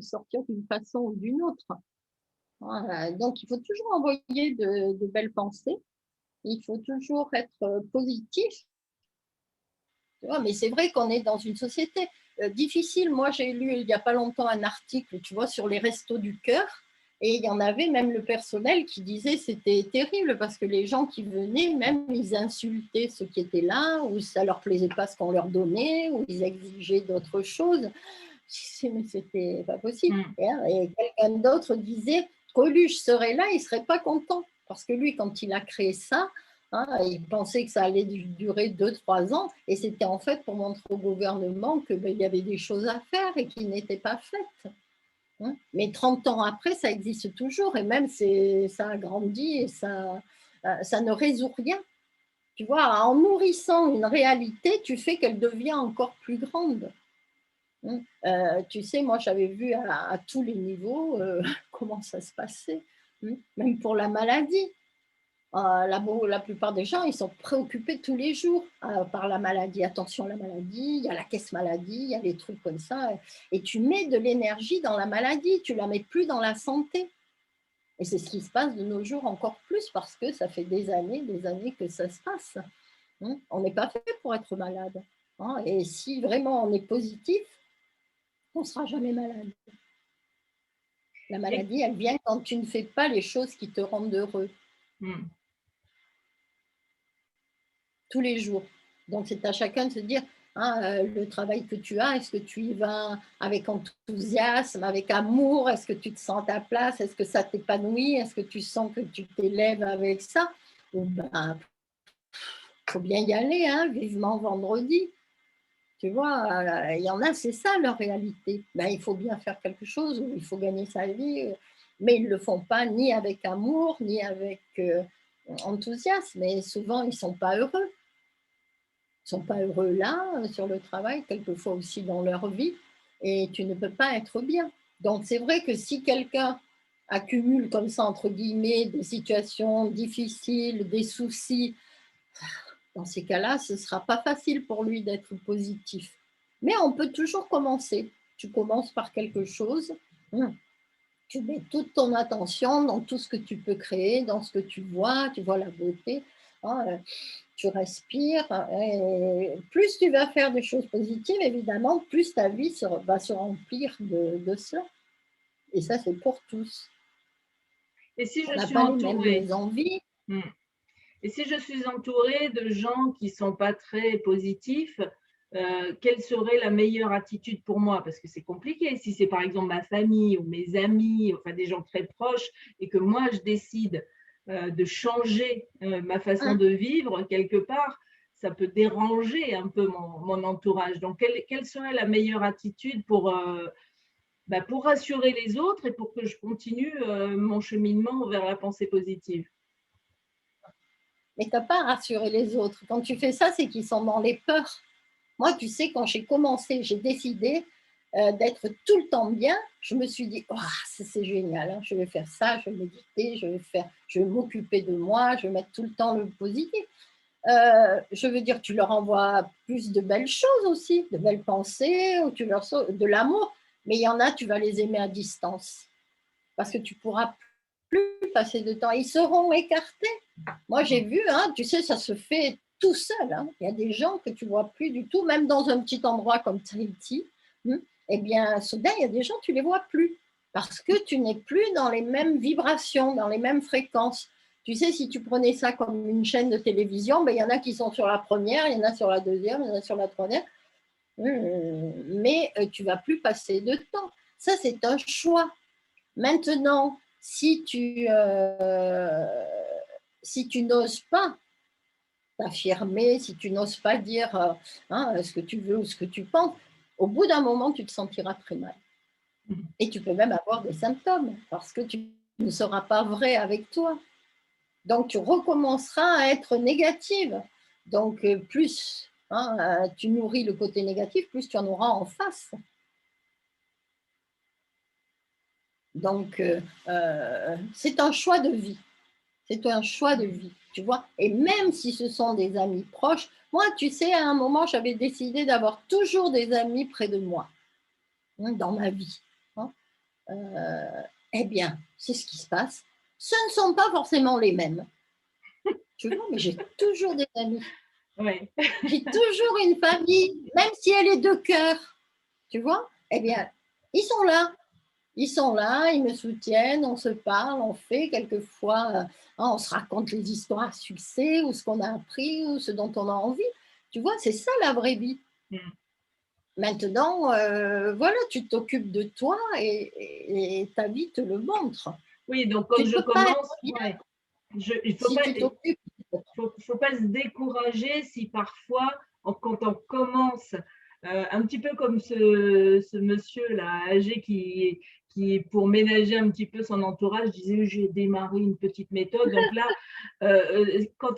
sortir d'une façon ou d'une autre. Donc, il faut toujours envoyer de belles pensées. Il faut toujours être positif. Tu vois, mais c'est vrai qu'on est dans une société difficile. Moi, j'ai lu il n'y a pas longtemps un article, tu vois, sur les restos du cœur. Et il y en avait même le personnel qui disait que c'était terrible parce que les gens qui venaient, même ils insultaient ceux qui étaient là, ou ça ne leur plaisait pas ce qu'on leur donnait, ou ils exigeaient d'autres choses. Mais c'était pas possible. Et quelqu'un d'autre disait Coluche serait là, il ne serait pas content. Parce que lui, quand il a créé ça, il pensait que ça allait durer 2-3 ans. Et c'était en fait pour montrer au gouvernement qu'il y avait des choses à faire et qui n'étaient pas faites. Mais 30 ans après, ça existe toujours. Et même, ça a grandi et ça ne résout rien. Tu vois, en nourrissant une réalité, tu fais qu'elle devient encore plus grande. Tu sais, moi, j'avais vu à tous les niveaux comment ça se passait, même pour la maladie. La plupart des gens, ils sont préoccupés tous les jours par la maladie. Attention, la maladie, il y a la caisse maladie, il y a des trucs comme ça. Et tu mets de l'énergie dans la maladie, tu la mets plus dans la santé. Et c'est ce qui se passe de nos jours encore plus parce que ça fait des années que ça se passe. On n'est pas fait pour être malade. Et si vraiment on est positif, on ne sera jamais malade. La maladie, elle vient quand tu ne fais pas les choses qui te rendent heureux. Tous les jours. Donc, c'est à chacun de se dire, le travail que tu as, est-ce que tu y vas avec enthousiasme, avec amour? Est-ce que tu te sens à ta place? Est-ce que ça t'épanouit? Est-ce que tu sens que tu t'élèves avec ça? Ou ben, faut bien y aller, vivement vendredi. Tu vois, il y en a, c'est ça leur réalité. Ben, il faut bien faire quelque chose, il faut gagner sa vie, mais ils ne le font pas ni avec amour, ni avec enthousiasme. Et souvent, ils ne sont pas heureux. Ils ne sont pas heureux là, sur le travail, quelquefois aussi dans leur vie, et tu ne peux pas être bien. Donc, c'est vrai que si quelqu'un accumule comme ça, entre guillemets, des situations difficiles, des soucis, dans ces cas-là, ce ne sera pas facile pour lui d'être positif. Mais on peut toujours commencer. Tu commences par quelque chose, tu mets toute ton attention dans tout ce que tu peux créer, dans ce que tu vois la beauté, tu respires. Et plus tu vas faire des choses positives, évidemment, plus ta vie va se remplir de cela. Et ça, c'est pour tous. Et si on je n'a suis pas entourée, les mêmes envies. Et si je suis entourée de gens qui ne sont pas très positifs, quelle serait la meilleure attitude pour moi? Parce que c'est compliqué. Si c'est par exemple ma famille ou mes amis, enfin des gens très proches, et que moi je décide de changer ma façon de vivre quelque part, ça peut déranger un peu mon entourage. Donc, quelle serait la meilleure attitude pour rassurer les autres et pour que je continue mon cheminement vers la pensée positive? Mais tu n'as pas à rassurer les autres. Quand tu fais ça, c'est qu'ils sont dans les peurs. Moi, tu sais, quand j'ai commencé, j'ai décidé d'être tout le temps bien. Je me suis dit, c'est génial, je vais faire ça, je vais méditer, je vais m'occuper de moi, je vais mettre tout le temps le positif. Je veux dire, tu leur envoies plus de belles choses aussi, de belles pensées, ou de l'amour, mais il y en a, tu vas les aimer à distance parce que tu pourras plus passer de temps. Ils seront écartés. Moi, j'ai vu, tu sais, ça se fait tout seul. Il y a des gens que tu ne vois plus du tout, même dans un petit endroit comme Tahiti. Eh bien, soudain, il y a des gens, tu ne les vois plus parce que tu n'es plus dans les mêmes vibrations, dans les mêmes fréquences. Tu sais, si tu prenais ça comme une chaîne de télévision, il y en a qui sont sur la première, il y en a sur la deuxième, il y en a sur la troisième, mais tu ne vas plus passer de temps. Ça, c'est un choix. Maintenant, si tu n'oses pas t'affirmer, si tu n'oses pas dire ce que tu veux ou ce que tu penses, au bout d'un moment, tu te sentiras très mal. Et tu peux même avoir des symptômes parce que tu ne seras pas vrai avec toi. Donc, tu recommenceras à être négative. Donc, plus tu nourris le côté négatif, plus tu en auras en face. Donc, c'est un choix de vie. C'est un choix de vie, tu vois. Et même si ce sont des amis proches, moi, tu sais, à un moment, j'avais décidé d'avoir toujours des amis près de moi, dans ma vie. Eh bien, c'est ce qui se passe. Ce ne sont pas forcément les mêmes. Tu vois, mais j'ai toujours des amis. Oui. J'ai toujours une famille, même si elle est de cœur. Tu vois, eh bien, ils sont là. Ils sont là, ils me soutiennent, on se parle, on fait quelquefois, on se raconte les histoires à succès ou ce qu'on a appris ou ce dont on a envie. Tu vois, c'est ça la vraie vie. Maintenant, voilà, tu t'occupes de toi et ta vie te le montre. Oui, donc quand je commence, il ne faut pas se décourager si parfois, quand on commence, un petit peu comme ce monsieur-là, âgé, qui, pour ménager un petit peu son entourage, disait j'ai démarré une petite méthode. Donc là, quand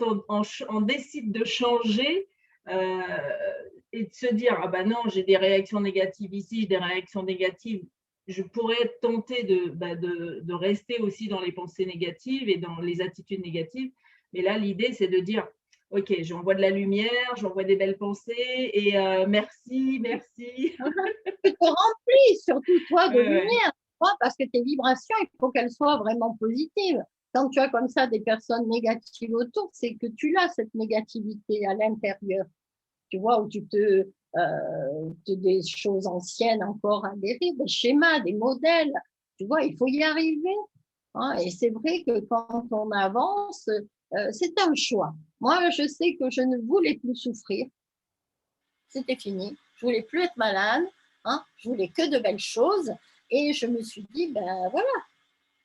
on décide de changer et de se dire ah ben non, j'ai des réactions négatives ici, j'ai des réactions négatives, je pourrais être tentée de rester aussi dans les pensées négatives et dans les attitudes négatives. Mais là, l'idée, c'est de dire ok, j'envoie de la lumière, j'envoie des belles pensées et merci. Tu te remplis surtout toi de lumière. Parce que tes vibrations, il faut qu'elles soient vraiment positives. Quand tu as comme ça des personnes négatives autour, c'est que tu as cette négativité à l'intérieur. Tu vois, où des choses anciennes encore à guérir, des schémas, des modèles. Tu vois, il faut y arriver. Hein. Et c'est vrai que quand on avance, c'est un choix. Moi, je sais que je ne voulais plus souffrir. C'était fini. Je voulais plus être malade. Hein. Je voulais que de belles choses. Et je me suis dit, ben voilà.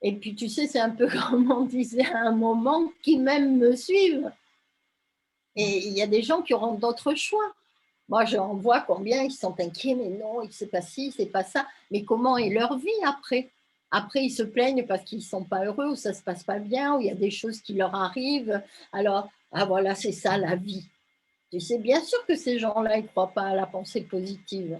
Et puis, tu sais, c'est un peu comme on disait à un moment, qui même me suivent. Et il y a des gens qui auront d'autres choix. Moi, j'en vois combien ils sont inquiets, mais non, il ne sait pas ci, c'est pas ça. Mais comment est leur vie après? Après, ils se plaignent parce qu'ils ne sont pas heureux, ou ça ne se passe pas bien, ou il y a des choses qui leur arrivent. Alors, ah voilà, c'est ça la vie. Tu sais, bien sûr que ces gens-là, ils ne croient pas à la pensée positive.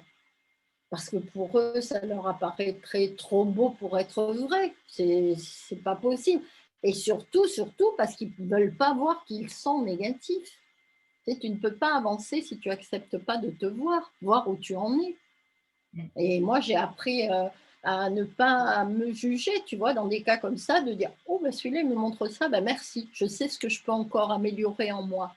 Parce que pour eux, ça leur apparaîtrait trop beau pour être vrai. C'est pas possible. Et surtout, parce qu'ils ne veulent pas voir qu'ils sont négatifs. Tu ne peux pas avancer si tu n'acceptes pas de te voir où tu en es. Et moi, j'ai appris à ne pas me juger, tu vois, dans des cas comme ça, de dire, oh, ben celui-là, il me montre ça, ben merci, je sais ce que je peux encore améliorer en moi.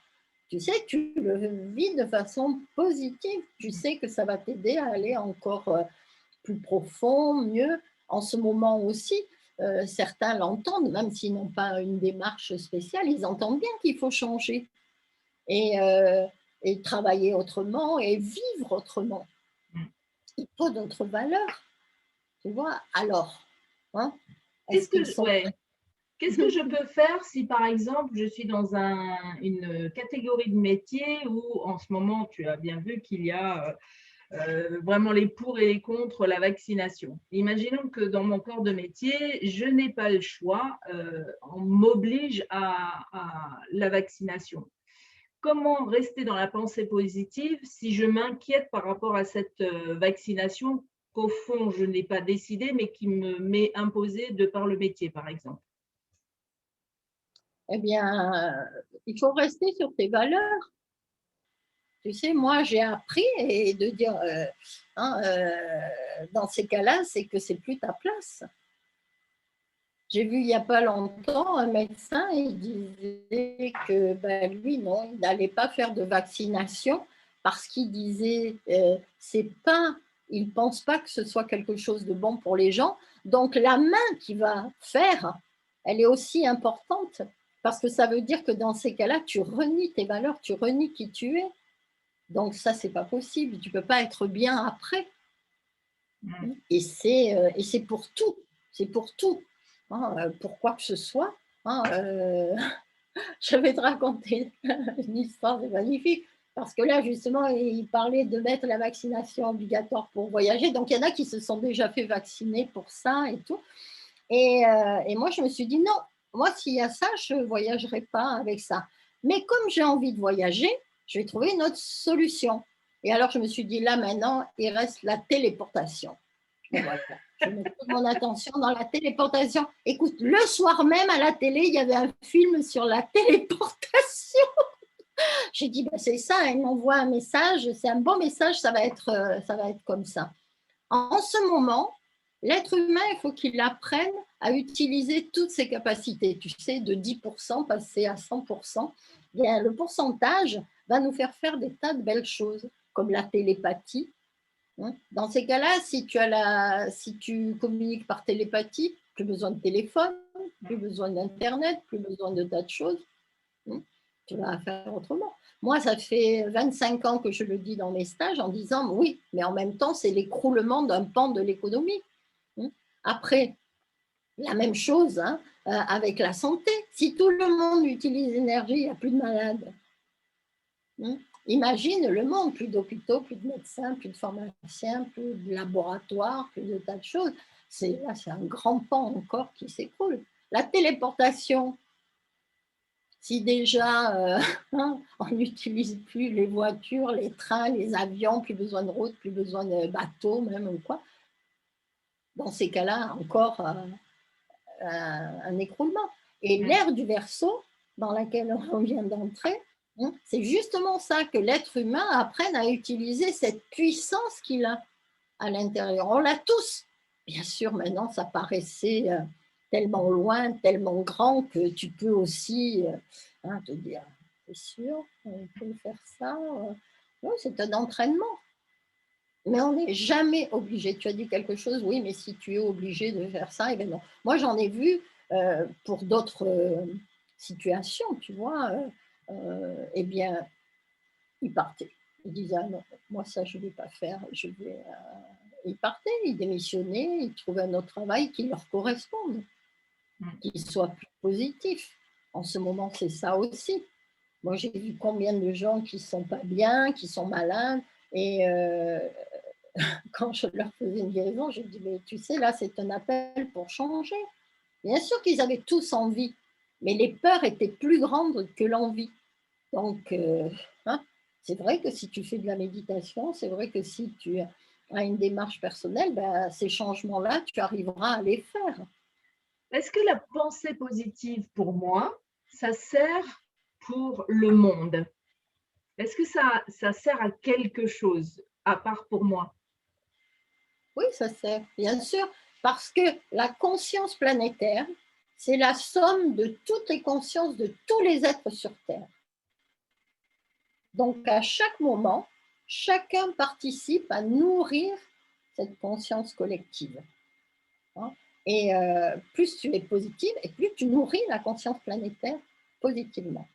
Tu sais, tu le vis de façon positive, tu sais que ça va t'aider à aller encore plus profond, mieux. En ce moment aussi, certains l'entendent, même s'ils n'ont pas une démarche spéciale, ils entendent bien qu'il faut changer et travailler autrement et vivre autrement. Il faut d'autres valeurs, tu vois. Alors, hein, est-ce qu'ils sont... Qu'est-ce que je peux faire si, par exemple, je suis dans une catégorie de métier où, en ce moment, tu as bien vu qu'il y a vraiment les pour et les contre la vaccination. Imaginons que dans mon corps de métier, je n'ai pas le choix, on m'oblige à la vaccination. Comment rester dans la pensée positive si je m'inquiète par rapport à cette vaccination qu'au fond, je n'ai pas décidé, mais qui m'est imposée de par le métier, par exemple? Eh bien, il faut rester sur tes valeurs. Tu sais, moi, j'ai appris et de dire, dans ces cas-là, c'est que c'est plus ta place. J'ai vu il n'y a pas longtemps un médecin, il disait que ben, lui, non, il n'allait pas faire de vaccination parce qu'il disait, il ne pense pas que ce soit quelque chose de bon pour les gens. Donc la main qui va faire, elle est aussi importante parce que ça veut dire que dans ces cas-là, tu renies tes valeurs, tu renies qui tu es. Donc ça, c'est pas possible. Tu peux pas être bien après. Et c'est pour tout. C'est pour tout. Pour quoi que ce soit. Je vais te raconter une histoire, c'est magnifique. Parce que là, justement, il parlait de mettre la vaccination obligatoire pour voyager. Donc, il y en a qui se sont déjà fait vacciner pour ça et tout. Et moi, je me suis dit, non, moi, s'il y a ça, je ne voyagerai pas avec ça. Mais comme j'ai envie de voyager, je vais trouver une autre solution. Et alors, je me suis dit, là, maintenant, il reste la téléportation. Et voilà, je mets toute mon attention dans la téléportation. Écoute, le soir même à la télé, il y avait un film sur la téléportation. J'ai dit, ben, c'est ça, il m'envoie un message, c'est un bon message, ça va être comme ça. En ce moment, l'être humain, il faut qu'il apprenne à utiliser toutes ses capacités. Tu sais, de 10% passer à 100%, bien, le pourcentage va nous faire des tas de belles choses, comme la télépathie. Dans ces cas-là, si tu communiques par télépathie, plus besoin de téléphone, plus besoin d'Internet, plus besoin de tas de choses. Tu vas faire autrement. Moi, ça fait 25 ans que je le dis dans mes stages en disant oui, mais en même temps, c'est l'écroulement d'un pan de l'économie. Après, la même chose avec la santé. Si tout le monde utilise l'énergie, il n'y a plus de malades. Imagine le monde, plus d'hôpitaux, plus de médecins, plus de pharmaciens, plus de laboratoires, plus de tas de choses. Là, c'est un grand pan encore qui s'écroule. La téléportation, si déjà on n'utilise plus les voitures, les trains, les avions, plus besoin de routes, plus besoin de bateaux même ou quoi, dans ces cas-là, encore un écroulement. Et l'ère du Verseau, dans laquelle on vient d'entrer, c'est justement ça, que l'être humain apprenne à utiliser cette puissance qu'il a à l'intérieur. On l'a tous. bien sûr, maintenant, ça paraissait tellement loin, tellement grand que tu peux aussi te dire, c'est sûr, on peut faire ça. Oui, c'est un entraînement. Mais on n'est jamais obligé. Tu as dit quelque chose, oui, mais si tu es obligé de faire ça, eh bien non. Moi, j'en ai vu pour d'autres situations, tu vois. Eh bien, ils partaient. Ils disaient, ah non, moi, ça, je ne vais pas faire. Ils partaient, ils démissionnaient, ils trouvaient un autre travail qui leur corresponde, qui soit plus positif. En ce moment, c'est ça aussi. Moi, j'ai vu combien de gens qui ne sont pas bien, qui sont malades, et quand je leur faisais une guérison, je dis, mais tu sais, là, c'est un appel pour changer. Bien sûr qu'ils avaient tous envie, mais les peurs étaient plus grandes que l'envie. Donc, c'est vrai que si tu fais de la méditation, c'est vrai que si tu as une démarche personnelle, ben, ces changements-là, tu arriveras à les faire. Est-ce que la pensée positive, pour moi, ça sert pour le monde? Est-ce que ça sert à quelque chose, à part pour moi? Oui, ça sert, bien sûr, parce que la conscience planétaire, c'est la somme de toutes les consciences de tous les êtres sur Terre. Donc, à chaque moment, chacun participe à nourrir cette conscience collective. Et plus tu es positive, et plus tu nourris la conscience planétaire positivement.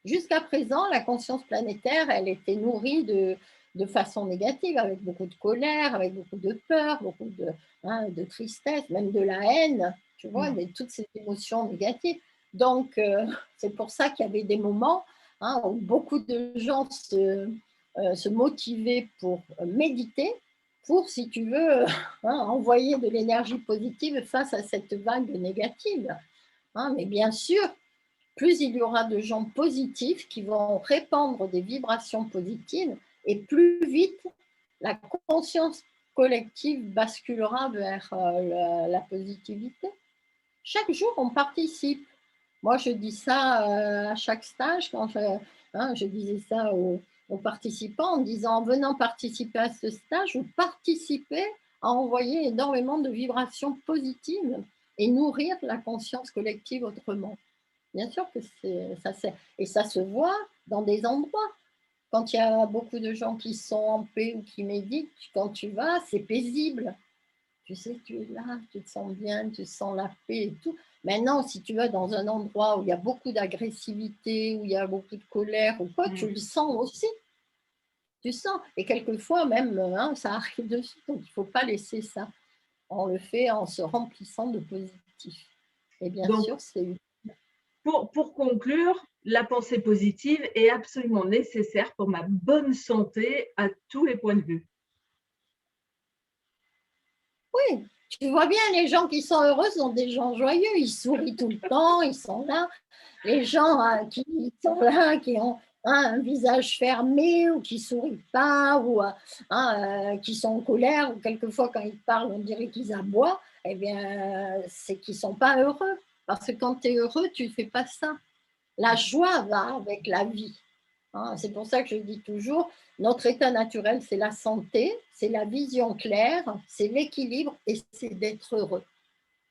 Jusqu'à présent, la conscience planétaire, elle était nourrie de façon négative, avec beaucoup de colère, avec beaucoup de peur, beaucoup de tristesse, même de la haine, tu vois, toutes ces émotions négatives. Donc, c'est pour ça qu'il y avait des moments où beaucoup de gens se motivaient pour méditer, pour, si tu veux, envoyer de l'énergie positive face à cette vague négative. Mais bien sûr, plus il y aura de gens positifs qui vont répandre des vibrations positives, et plus vite la conscience collective basculera vers la positivité. Chaque jour, on participe. Moi, je dis ça à chaque stage, quand je disais ça aux participants en disant, en venant participer à ce stage, vous participez à envoyer énormément de vibrations positives et nourrir la conscience collective autrement. Bien sûr que ça sert. Et ça se voit dans des endroits. Quand il y a beaucoup de gens qui sont en paix ou qui méditent, quand tu vas, c'est paisible. Tu sais, tu es là, tu te sens bien, tu sens la paix et tout. Maintenant, si tu vas dans un endroit où il y a beaucoup d'agressivité, où il y a beaucoup de colère ou quoi, tu le sens aussi. Tu sens. Et quelquefois, même, ça arrive dessus. Donc, il ne faut pas laisser ça. On le fait en se remplissant de positif. Et bien Donc, sûr, c'est pour conclure, la pensée positive est absolument nécessaire pour ma bonne santé à tous les points de vue. Oui, tu vois bien, les gens qui sont heureux sont des gens joyeux, ils sourient tout le temps, ils sont là. Les gens qui sont là, qui ont un visage fermé ou qui ne sourient pas ou qui sont en colère, ou quelquefois quand ils parlent, on dirait qu'ils aboient, eh bien, c'est qu'ils ne sont pas heureux. Parce que quand tu es heureux, tu ne fais pas ça. La joie va avec la vie. C'est pour ça que je dis toujours, notre état naturel, c'est la santé, c'est la vision claire, c'est l'équilibre et c'est d'être heureux.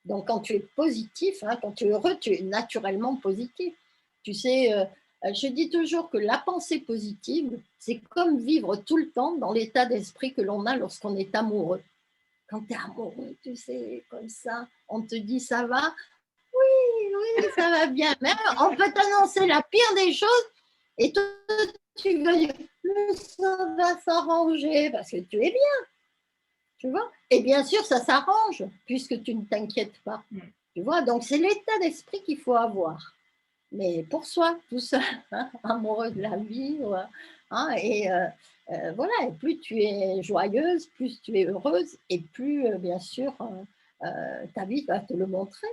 Donc, quand tu es positif, quand tu es heureux, tu es naturellement positif. Tu sais, je dis toujours que la pensée positive, c'est comme vivre tout le temps dans l'état d'esprit que l'on a lorsqu'on est amoureux. Quand tu es amoureux, tu sais, comme ça, on te dit ça va, oui, ça va bien. Mais on peut t'annoncer la pire des choses et toi, tu vas dire, ça va s'arranger parce que tu es bien, tu vois. Et bien sûr, ça s'arrange puisque tu ne t'inquiètes pas, tu vois. Donc, c'est l'état d'esprit qu'il faut avoir. Mais pour soi, tout seul, amoureux de la vie. Et voilà, et plus tu es joyeuse, plus tu es heureuse et plus, bien sûr, ta vie va te le montrer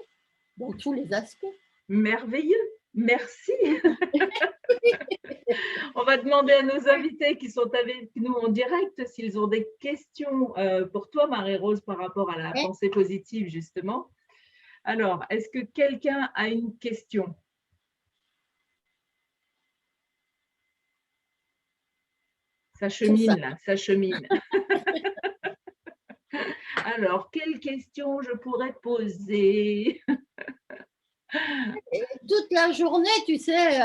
dans tous les aspects. Merveilleux, merci. On va demander à nos invités qui sont avec nous en direct s'ils ont des questions pour toi, Marie-Rose, par rapport à la pensée positive, justement. Alors, est-ce que quelqu'un a une question? Ça chemine, là, ça chemine. Alors, quelle question je pourrais poser? Et toute la journée, tu sais,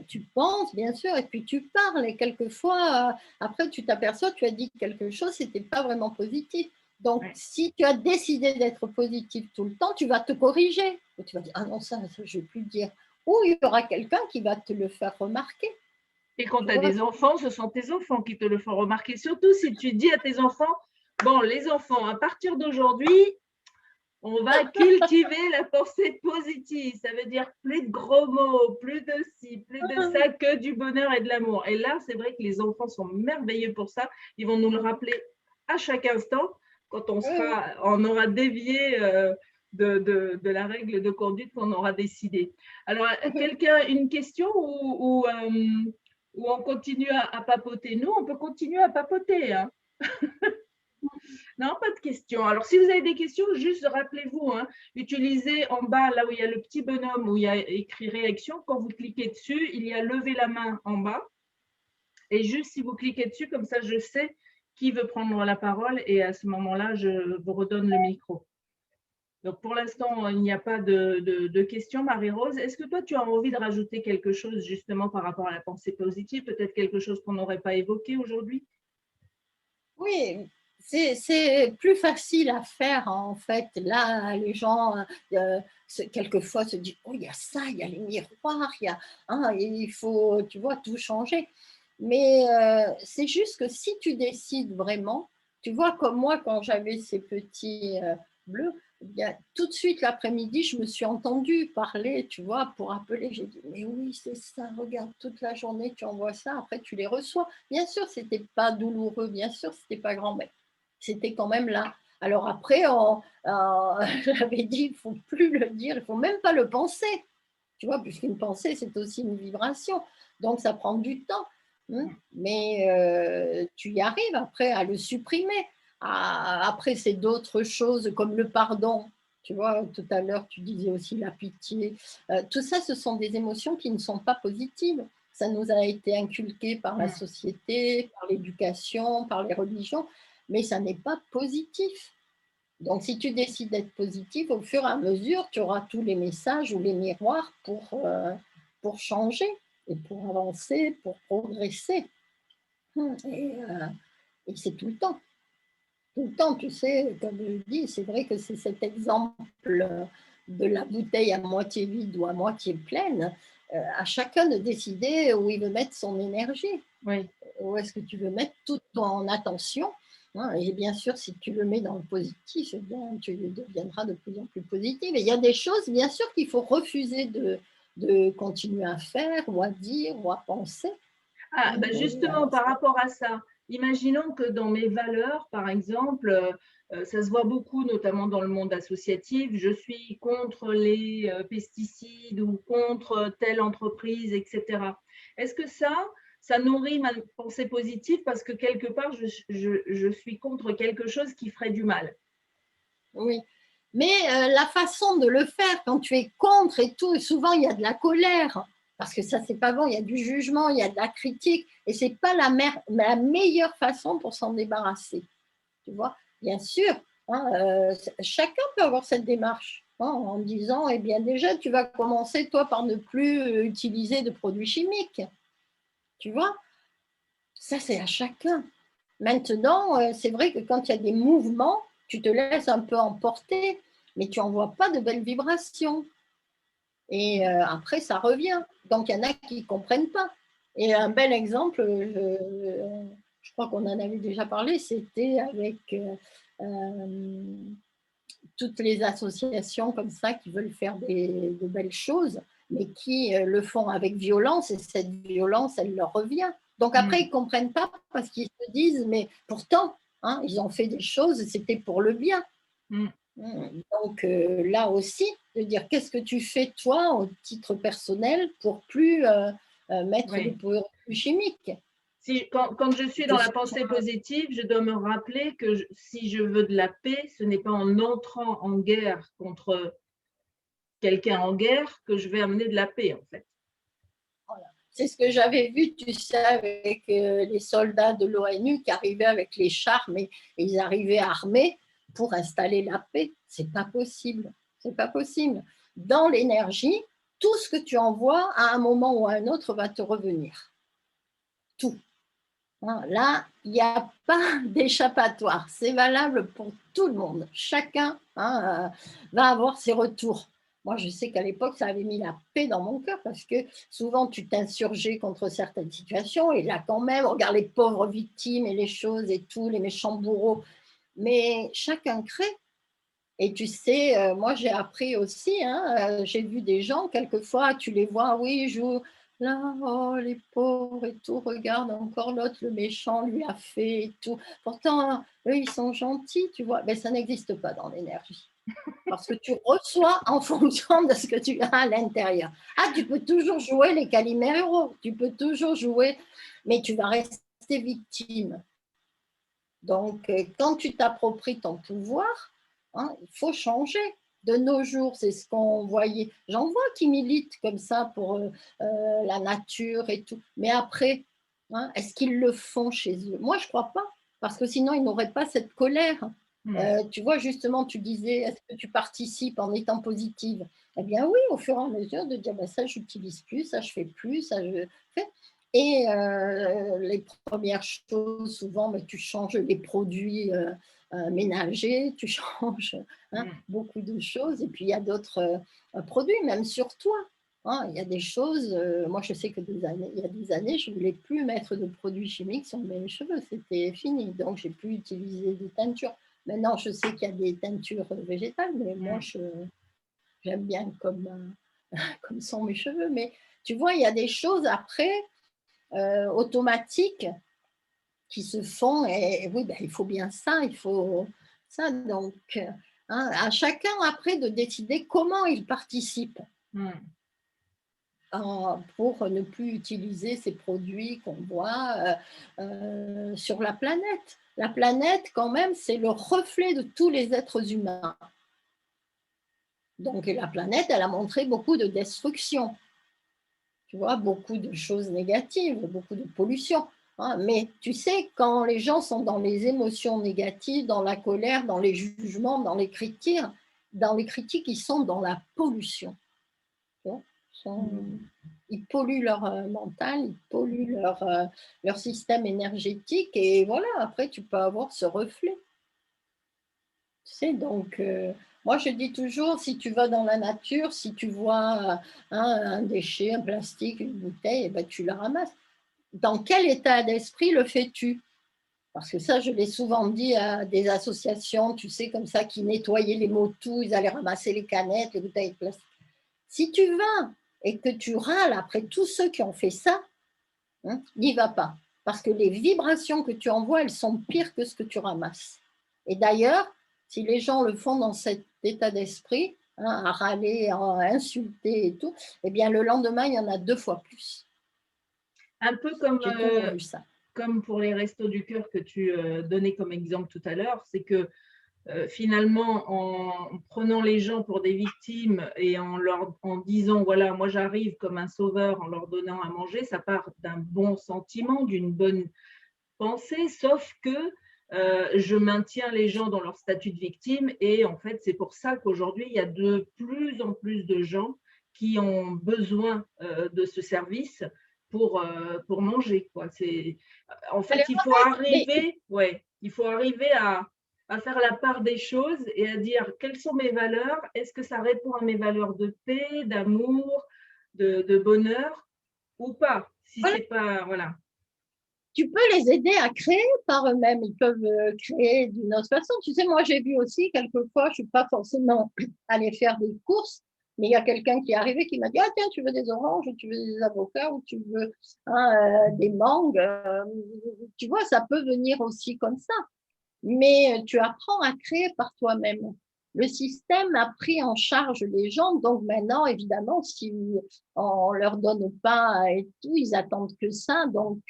tu penses, bien sûr, et puis tu parles. Et quelquefois, après, tu t'aperçois, tu as dit quelque chose, c'était pas vraiment positif. Donc, Ouais. si tu as décidé d'être positif tout le temps, tu vas te corriger. Et tu vas dire, ah non, ça je ne vais plus le dire. Ou il y aura quelqu'un qui va te le faire remarquer. Et quand Tu tu as vois, des enfants, ce sont tes enfants qui te le font remarquer. Surtout si tu dis à tes enfants, bon, les enfants, à partir d'aujourd'hui, on va cultiver la pensée positive. Ça veut dire plus de gros mots, plus de ci, plus de ça, que du bonheur et de l'amour. Et là, c'est vrai que les enfants sont merveilleux pour ça. Ils vont nous le rappeler à chaque instant quand on aura dévié de la règle de conduite qu'on aura décidé. Alors, quelqu'un, une question ou on continue à papoter? Nous, on peut continuer à papoter, hein. Non, pas de questions. Alors, si vous avez des questions, juste rappelez-vous, hein, utilisez en bas, là où il y a le petit bonhomme, où il y a écrit réaction. Quand vous cliquez dessus, il y a lever la main en bas. Et juste si vous cliquez dessus, comme ça, je sais qui veut prendre la parole. Et à ce moment-là, je vous redonne le micro. Donc, pour l'instant, il n'y a pas de questions, Marie-Rose. Est-ce que toi, tu as envie de rajouter quelque chose justement par rapport à la pensée positive? Peut-être quelque chose qu'on n'aurait pas évoqué aujourd'hui? oui, c'est plus facile à faire en fait. Là, les gens, quelquefois, se disent, oh, il y a ça, il y a les miroirs, il y a, hein, il faut, tu vois, tout changer. Mais c'est juste que si tu décides vraiment, tu vois, comme moi, quand j'avais ces petits bleus, eh bien, tout de suite l'après-midi, je me suis entendue parler, tu vois, pour appeler. J'ai dit, mais oui, c'est ça, regarde, toute la journée, tu envoies ça, après tu les reçois. Bien sûr, c'était pas douloureux, bien sûr, c'était pas grand, mais c'était quand même là. Alors après, j'avais dit, il ne faut plus le dire, il ne faut même pas le penser. Tu vois, puisqu'une pensée, c'est aussi une vibration. Donc, ça prend du temps. Hein, mais tu y arrives après à le supprimer. Après, c'est d'autres choses comme le pardon. Tu vois, tout à l'heure, tu disais aussi la pitié. Tout ça, ce sont des émotions qui ne sont pas positives. Ça nous a été inculqué par la société, par l'éducation, par les religions, mais ça n'est pas positif. Donc, si tu décides d'être positif, au fur et à mesure, tu auras tous les messages ou les miroirs pour changer et pour avancer, pour progresser. Et c'est tout le temps. Tout le temps, tu sais, comme je dis, c'est vrai que c'est cet exemple de la bouteille à moitié vide ou à moitié pleine. À chacun de décider où il veut mettre son énergie. Oui. Où est-ce que tu veux mettre toute ton attention, hein, et bien sûr, si tu le mets dans le positif, eh bien, tu deviendras de plus en plus positif. Et il y a des choses, bien sûr, qu'il faut refuser de continuer à faire ou à dire ou à penser. Ah, ben justement, par rapport à ça, imaginons que dans mes valeurs, par exemple, ça se voit beaucoup, notamment dans le monde associatif, je suis contre les pesticides ou contre telle entreprise, etc. Est-ce que ça nourrit ma pensée positive parce que quelque part, je suis contre quelque chose qui ferait du mal? Oui. Mais la façon de le faire, quand tu es contre et tout, souvent il y a de la colère, parce que ça, c'est pas bon, il y a du jugement, il y a de la critique, et c'est pas la meilleure façon pour s'en débarrasser. Tu vois, bien sûr, hein, chacun peut avoir cette démarche, hein, en disant, eh bien déjà, tu vas commencer, toi, par ne plus utiliser de produits chimiques. Tu vois, ça, c'est à chacun. Maintenant, c'est vrai que quand il y a des mouvements, tu te laisses un peu emporter, mais tu n'envoies pas de belles vibrations. Et après, ça revient. Donc, il y en a qui ne comprennent pas. Et un bel exemple, je crois qu'on en avait déjà parlé, c'était avec toutes les associations comme ça qui veulent faire de belles choses, mais qui le font avec violence, et cette violence, elle leur revient. Donc après, ils ne comprennent pas parce qu'ils se disent, mais pourtant, hein, ils ont fait des choses, c'était pour le bien. Donc là aussi, de dire qu'est-ce que tu fais toi au titre personnel pour plus mettre Oui. de produits chimiques. Quand je suis dans la pensée positive, je dois me rappeler que si je veux de la paix, ce n'est pas en entrant en guerre contre quelqu'un en guerre que je vais amener de la paix, en fait. Voilà. c'est ce que j'avais vu, tu sais, avec les soldats de l'ONU qui arrivaient avec les chars, mais ils arrivaient armés pour installer la paix. C'est pas possible. C'est pas possible. Dans l'énergie, tout ce que tu envoies, à un moment ou à un autre, va te revenir. Tout. Là, il n'y a pas d'échappatoire. C'est valable pour tout le monde. Chacun va avoir ses retours. Moi, je sais qu'à l'époque, ça avait mis la paix dans mon cœur parce que souvent, tu t'insurgeais contre certaines situations et là, quand même, regarde les pauvres victimes et les choses et tout, les méchants bourreaux. Mais chacun crée. Et tu sais, moi, j'ai appris aussi, j'ai vu des gens, quelquefois, tu les vois, oui, jouent là, oh, les pauvres et tout, regarde, encore l'autre, le méchant, lui a fait et tout. Pourtant, eux, ils sont gentils, tu vois. Mais ça n'existe pas dans l'énergie. Parce que tu reçois en fonction de ce que tu as à l'intérieur. Ah, tu peux toujours jouer les Calimero, tu peux toujours jouer, mais tu vas rester victime. Donc, quand tu t'appropries ton pouvoir, il faut changer. De nos jours, c'est ce qu'on voyait. J'en vois qui militent comme ça pour la nature et tout. Mais après, est-ce qu'ils le font chez eux? Moi, je ne crois pas. Parce que sinon, ils n'auraient pas cette colère. Tu vois, justement, tu disais, est-ce que tu participes en étant positive? Eh bien oui, au fur et à mesure de dire, ça, je n'utilise plus, ça, je fais plus, ça, je fais. Et les premières choses, souvent, tu changes les produits ménagers, tu changes beaucoup de choses. Et puis, il y a d'autres produits, même sur toi. Il y a des choses, moi je sais que il y a des années, je ne voulais plus mettre de produits chimiques sur mes cheveux, c'était fini. Donc, j'ai pu utiliser des teintures. Maintenant, je sais qu'il y a des teintures végétales, mais moi, j'aime bien comme sont mes cheveux. Mais tu vois, il y a des choses après automatiques qui se font. Et oui, il faut bien ça, il faut ça. Donc, à chacun après de décider comment il participe pour ne plus utiliser ces produits qu'on voit sur la planète. La planète, quand même, c'est le reflet de tous les êtres humains. Donc, la planète, elle a montré beaucoup de destruction. Tu vois, beaucoup de choses négatives, beaucoup de pollution. Mais tu sais, quand les gens sont dans les émotions négatives, dans la colère, dans les jugements, dans les critiques, ils sont dans la pollution. Ils polluent leur mental, ils polluent leur système énergétique et voilà, après tu peux avoir ce reflet. Tu sais, donc moi je dis toujours, si tu vas dans la nature, si tu vois un déchet, un plastique, une bouteille, tu la ramasses. Dans quel état d'esprit le fais-tu? Parce que ça, je l'ai souvent dit à des associations, tu sais, comme ça, qui nettoyaient les motos, ils allaient ramasser les canettes, les bouteilles de plastique. Si tu vas et que tu râles après tous ceux qui ont fait ça, n'y va pas. Parce que les vibrations que tu envoies, elles sont pires que ce que tu ramasses. Et d'ailleurs, si les gens le font dans cet état d'esprit, à râler, à insulter et tout, eh bien le lendemain, il y en a 2 fois plus. Un peu comme pour les restos du cœur que tu donnais comme exemple tout à l'heure, c'est que finalement, en prenant les gens pour des victimes et en disant, voilà, moi j'arrive comme un sauveur en leur donnant à manger, ça part d'un bon sentiment, d'une bonne pensée, sauf que je maintiens les gens dans leur statut de victime et en fait, c'est pour ça qu'aujourd'hui, il y a de plus en plus de gens qui ont besoin de ce service pour manger, quoi. En fait, il faut arriver à faire la part des choses et à dire quelles sont mes valeurs, est-ce que ça répond à mes valeurs de paix, d'amour, de bonheur ou pas. Si voilà. c'est pas, voilà. Tu peux les aider à créer par eux-mêmes. Ils peuvent créer d'une autre façon. Tu sais, moi, j'ai vu aussi, quelquefois, je ne suis pas forcément allée faire des courses, mais il y a quelqu'un qui est arrivé qui m'a dit, ah tiens, tu veux des oranges, ou tu veux des avocats, ou tu veux des mangues. Tu vois, ça peut venir aussi comme ça. Mais tu apprends à créer par toi-même. Le système a pris en charge les gens, donc maintenant, évidemment, si on ne leur donne pas et tout, ils attendent que ça, donc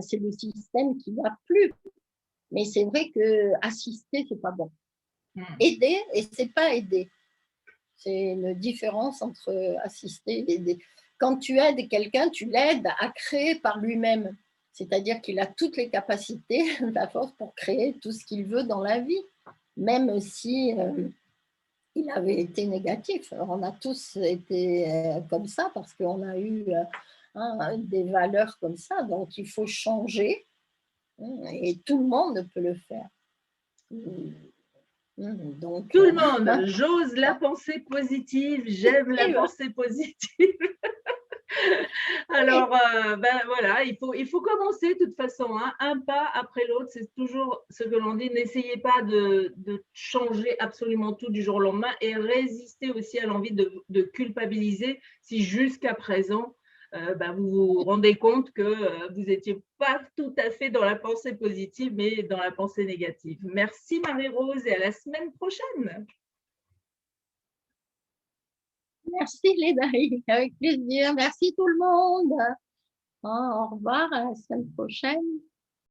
c'est le système qui va plus. Mais c'est vrai que assister, c'est pas bon. Aider, et c'est pas aider. C'est une différence entre assister et aider. quand tu aides quelqu'un, tu l'aides à créer par lui-même. C'est-à-dire qu'il a toutes les capacités, la force pour créer tout ce qu'il veut dans la vie, même si il avait été négatif. Alors, on a tous été comme ça parce qu'on a eu des valeurs comme ça. Donc, il faut changer et tout le monde peut le faire. Donc, Tout le monde, j'ose la pensée positive, j'aime la pensée positive. Alors, ben voilà, il faut commencer de toute façon, hein, un pas après l'autre, c'est toujours ce que l'on dit, n'essayez pas de changer absolument tout du jour au lendemain et résistez aussi à l'envie de culpabiliser si jusqu'à présent, ben vous vous rendez compte que vous n'étiez pas tout à fait dans la pensée positive, mais dans la pensée négative. Merci Marie-Rose et à la semaine prochaine. merci Lénaï, avec plaisir. Merci tout le monde. Au revoir, à la semaine prochaine.